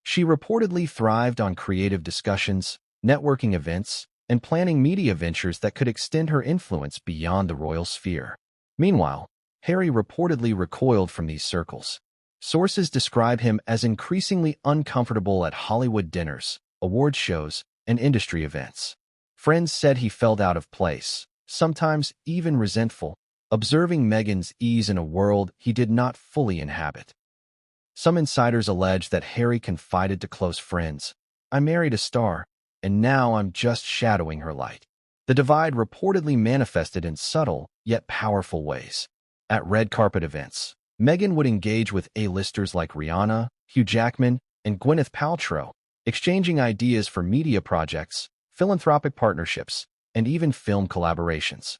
She reportedly thrived on creative discussions, networking events, and planning media ventures that could extend her influence beyond the royal sphere. Meanwhile, Harry reportedly recoiled from these circles. Sources describe him as increasingly uncomfortable at Hollywood dinners, award shows, and industry events. Friends said he felt out of place, sometimes even resentful, observing Meghan's ease in a world he did not fully inhabit. Some insiders allege that Harry confided to close friends, "I married a star, and now I'm just shadowing her light." The divide reportedly manifested in subtle yet powerful ways. At red carpet events, Meghan would engage with A-listers like Rihanna, Hugh Jackman, and Gwyneth Paltrow, exchanging ideas for media projects, philanthropic partnerships, and even film collaborations.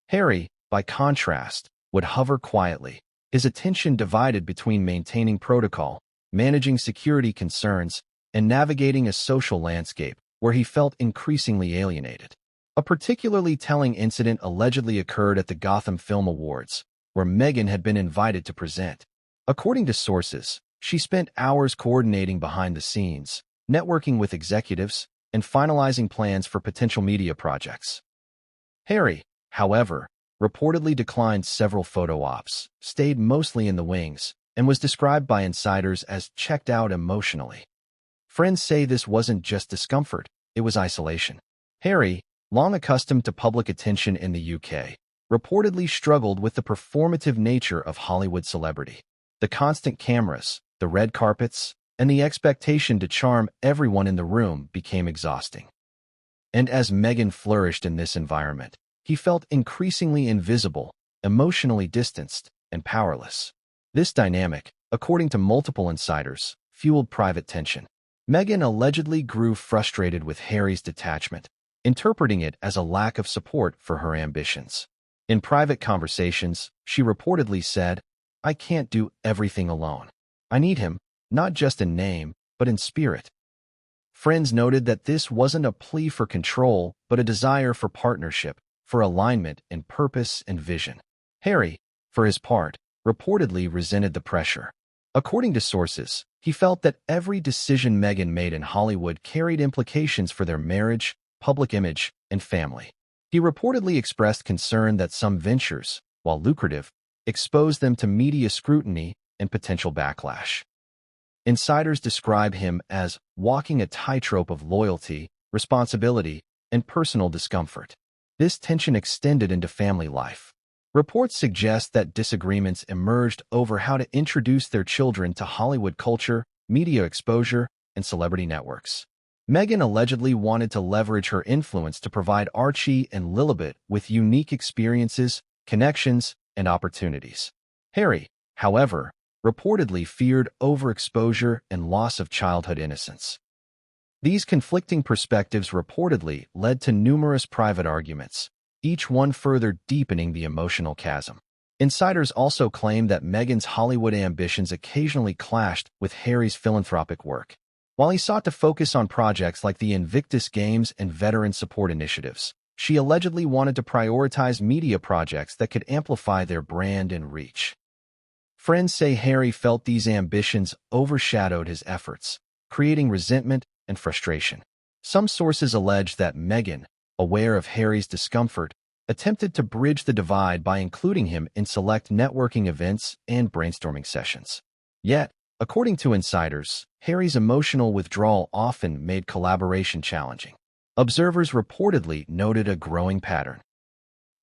Harry, by contrast, would hover quietly, his attention divided between maintaining protocol, managing security concerns, and navigating a social landscape where he felt increasingly alienated. A particularly telling incident allegedly occurred at the Gotham Film Awards, where Meghan had been invited to present. According to sources, she spent hours coordinating behind the scenes, networking with executives, and finalizing plans for potential media projects. Harry, however, reportedly declined several photo ops, stayed mostly in the wings, and was described by insiders as checked out emotionally. Friends say this wasn't just discomfort, it was isolation. Harry, long accustomed to public attention in the UK, reportedly struggled with the performative nature of Hollywood celebrity. The constant cameras, the red carpets, and the expectation to charm everyone in the room became exhausting. And as Meghan flourished in this environment, he felt increasingly invisible, emotionally distanced, and powerless. This dynamic, according to multiple insiders, fueled private tension. Meghan allegedly grew frustrated with Harry's detachment, interpreting it as a lack of support for her ambitions. In private conversations, she reportedly said, "I can't do everything alone. I need him, not just in name, but in spirit." Friends noted that this wasn't a plea for control, but a desire for partnership, for alignment in purpose and vision. Harry, for his part, reportedly resented the pressure. According to sources, he felt that every decision Meghan made in Hollywood carried implications for their marriage, public image, and family. He reportedly expressed concern that some ventures, while lucrative, exposed them to media scrutiny and potential backlash. Insiders describe him as walking a tightrope of loyalty, responsibility, and personal discomfort. This tension extended into family life. Reports suggest that disagreements emerged over how to introduce their children to Hollywood culture, media exposure, and celebrity networks. Meghan allegedly wanted to leverage her influence to provide Archie and Lilibet with unique experiences, connections, and opportunities. Harry, however, reportedly feared overexposure and loss of childhood innocence. These conflicting perspectives reportedly led to numerous private arguments, each one further deepening the emotional chasm. Insiders also claim that Meghan's Hollywood ambitions occasionally clashed with Harry's philanthropic work. While he sought to focus on projects like the Invictus Games and veteran support initiatives, she allegedly wanted to prioritize media projects that could amplify their brand and reach. Friends say Harry felt these ambitions overshadowed his efforts, creating resentment and frustration. Some sources allege that Meghan, aware of Harry's discomfort, attempted to bridge the divide by including him in select networking events and brainstorming sessions. Yet, according to insiders, Harry's emotional withdrawal often made collaboration challenging. Observers reportedly noted a growing pattern.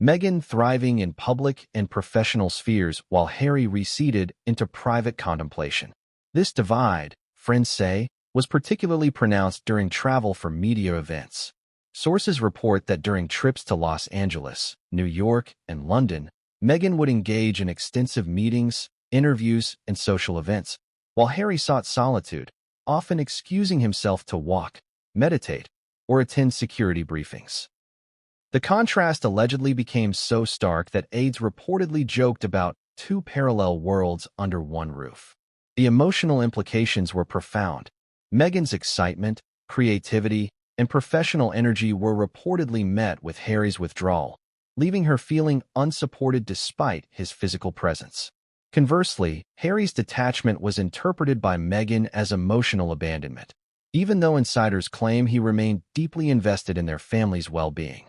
Meghan thriving in public and professional spheres while Harry receded into private contemplation. This divide, friends say, was particularly pronounced during travel for media events. Sources report that during trips to Los Angeles, New York, and London, Meghan would engage in extensive meetings, interviews, and social events, while Harry sought solitude, often excusing himself to walk, meditate, or attend security briefings. The contrast allegedly became so stark that aides reportedly joked about two parallel worlds under one roof. The emotional implications were profound. Meghan's excitement, creativity, and professional energy were reportedly met with Harry's withdrawal, leaving her feeling unsupported despite his physical presence. Conversely, Harry's detachment was interpreted by Meghan as emotional abandonment, even though insiders claim he remained deeply invested in their family's well-being.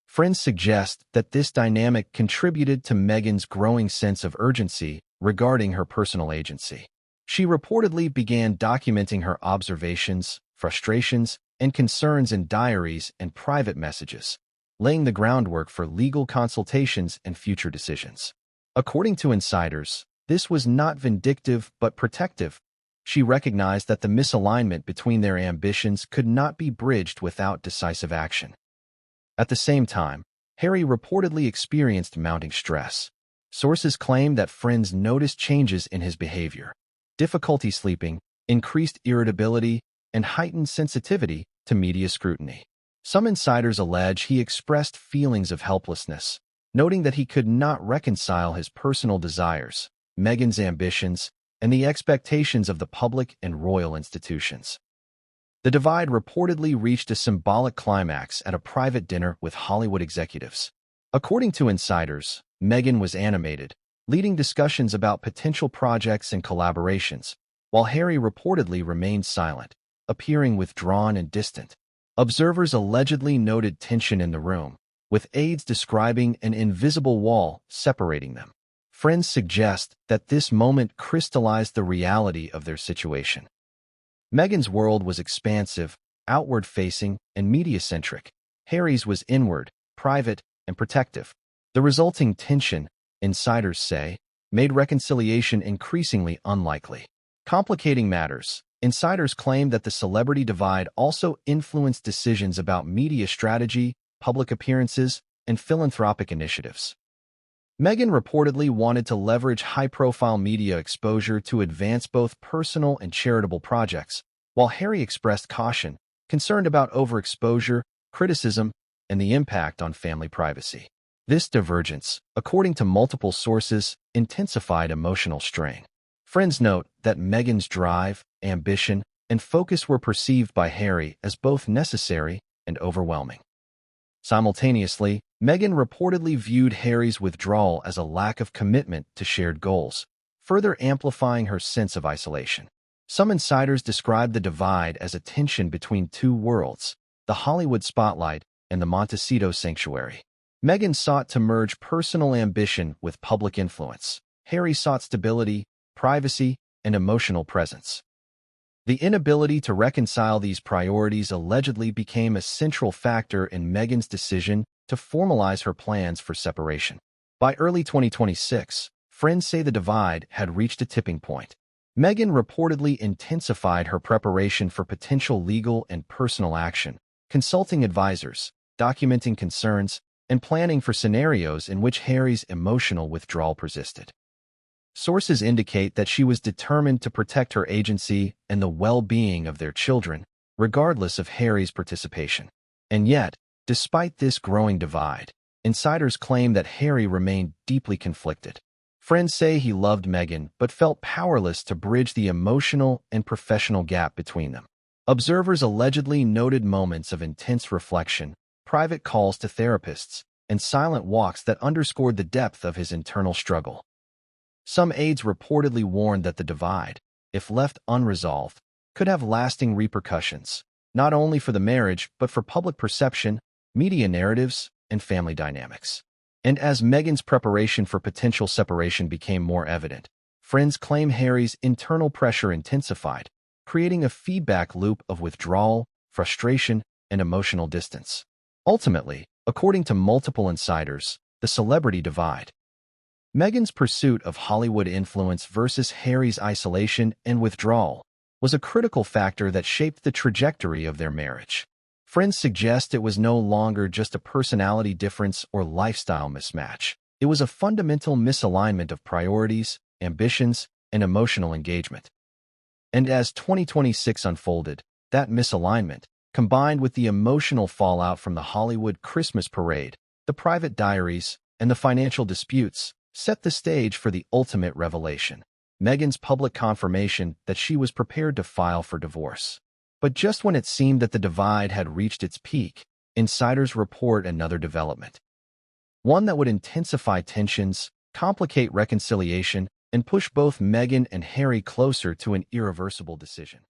Friends suggest that this dynamic contributed to Meghan's growing sense of urgency regarding her personal agency. She reportedly began documenting her observations, frustrations, and concerns in diaries and private messages, laying the groundwork for legal consultations and future decisions. According to insiders, this was not vindictive but protective. She recognized that the misalignment between their ambitions could not be bridged without decisive action. At the same time, Harry reportedly experienced mounting stress. Sources claim that friends noticed changes in his behavior, difficulty sleeping, increased irritability, and heightened sensitivity to media scrutiny. Some insiders allege he expressed feelings of helplessness, noting that he could not reconcile his personal desires, Meghan's ambitions, and the expectations of the public and royal institutions. The divide reportedly reached a symbolic climax at a private dinner with Hollywood executives. According to insiders, Meghan was animated, leading discussions about potential projects and collaborations, while Harry reportedly remained silent, appearing withdrawn and distant. Observers allegedly noted tension in the room, with aides describing an invisible wall separating them. Friends suggest that this moment crystallized the reality of their situation. Meghan's world was expansive, outward-facing, and media-centric. Harry's was inward, private, and protective. The resulting tension, insiders say, made reconciliation increasingly unlikely. Complicating matters, insiders claim that the celebrity divide also influenced decisions about media strategy, public appearances, and philanthropic initiatives. Meghan reportedly wanted to leverage high-profile media exposure to advance both personal and charitable projects, while Harry expressed caution, concerned about overexposure, criticism, and the impact on family privacy. This divergence, according to multiple sources, intensified emotional strain. Friends note that Meghan's drive, ambition, and focus were perceived by Harry as both necessary and overwhelming. Simultaneously, Meghan reportedly viewed Harry's withdrawal as a lack of commitment to shared goals, further amplifying her sense of isolation. Some insiders describe the divide as a tension between two worlds, the Hollywood spotlight and the Montecito sanctuary. Meghan sought to merge personal ambition with public influence. Harry sought stability, privacy, and emotional presence. The inability to reconcile these priorities allegedly became a central factor in Meghan's decision to formalize her plans for separation. By early 2026, friends say the divide had reached a tipping point. Meghan reportedly intensified her preparation for potential legal and personal action, consulting advisors, documenting concerns, and planning for scenarios in which Harry's emotional withdrawal persisted. Sources indicate that she was determined to protect her agency and the well-being of their children, regardless of Harry's participation. And yet, despite this growing divide, insiders claim that Harry remained deeply conflicted. Friends say he loved Meghan but felt powerless to bridge the emotional and professional gap between them. Observers allegedly noted moments of intense reflection, private calls to therapists, and silent walks that underscored the depth of his internal struggle. Some aides reportedly warned that the divide, if left unresolved, could have lasting repercussions, not only for the marriage but for public perception, media narratives, and family dynamics. And as Meghan's preparation for potential separation became more evident, friends claim Harry's internal pressure intensified, creating a feedback loop of withdrawal, frustration, and emotional distance. Ultimately, according to multiple insiders, the celebrity divide, Meghan's pursuit of Hollywood influence versus Harry's isolation and withdrawal, was a critical factor that shaped the trajectory of their marriage. Friends suggest it was no longer just a personality difference or lifestyle mismatch. It was a fundamental misalignment of priorities, ambitions, and emotional engagement. And as 2026 unfolded, that misalignment, combined with the emotional fallout from the Hollywood Christmas parade, the private diaries, and the financial disputes, set the stage for the ultimate revelation: Meghan's public confirmation that she was prepared to file for divorce. But just when it seemed that the divide had reached its peak, insiders report another development. One that would intensify tensions, complicate reconciliation, and push both Meghan and Harry closer to an irreversible decision.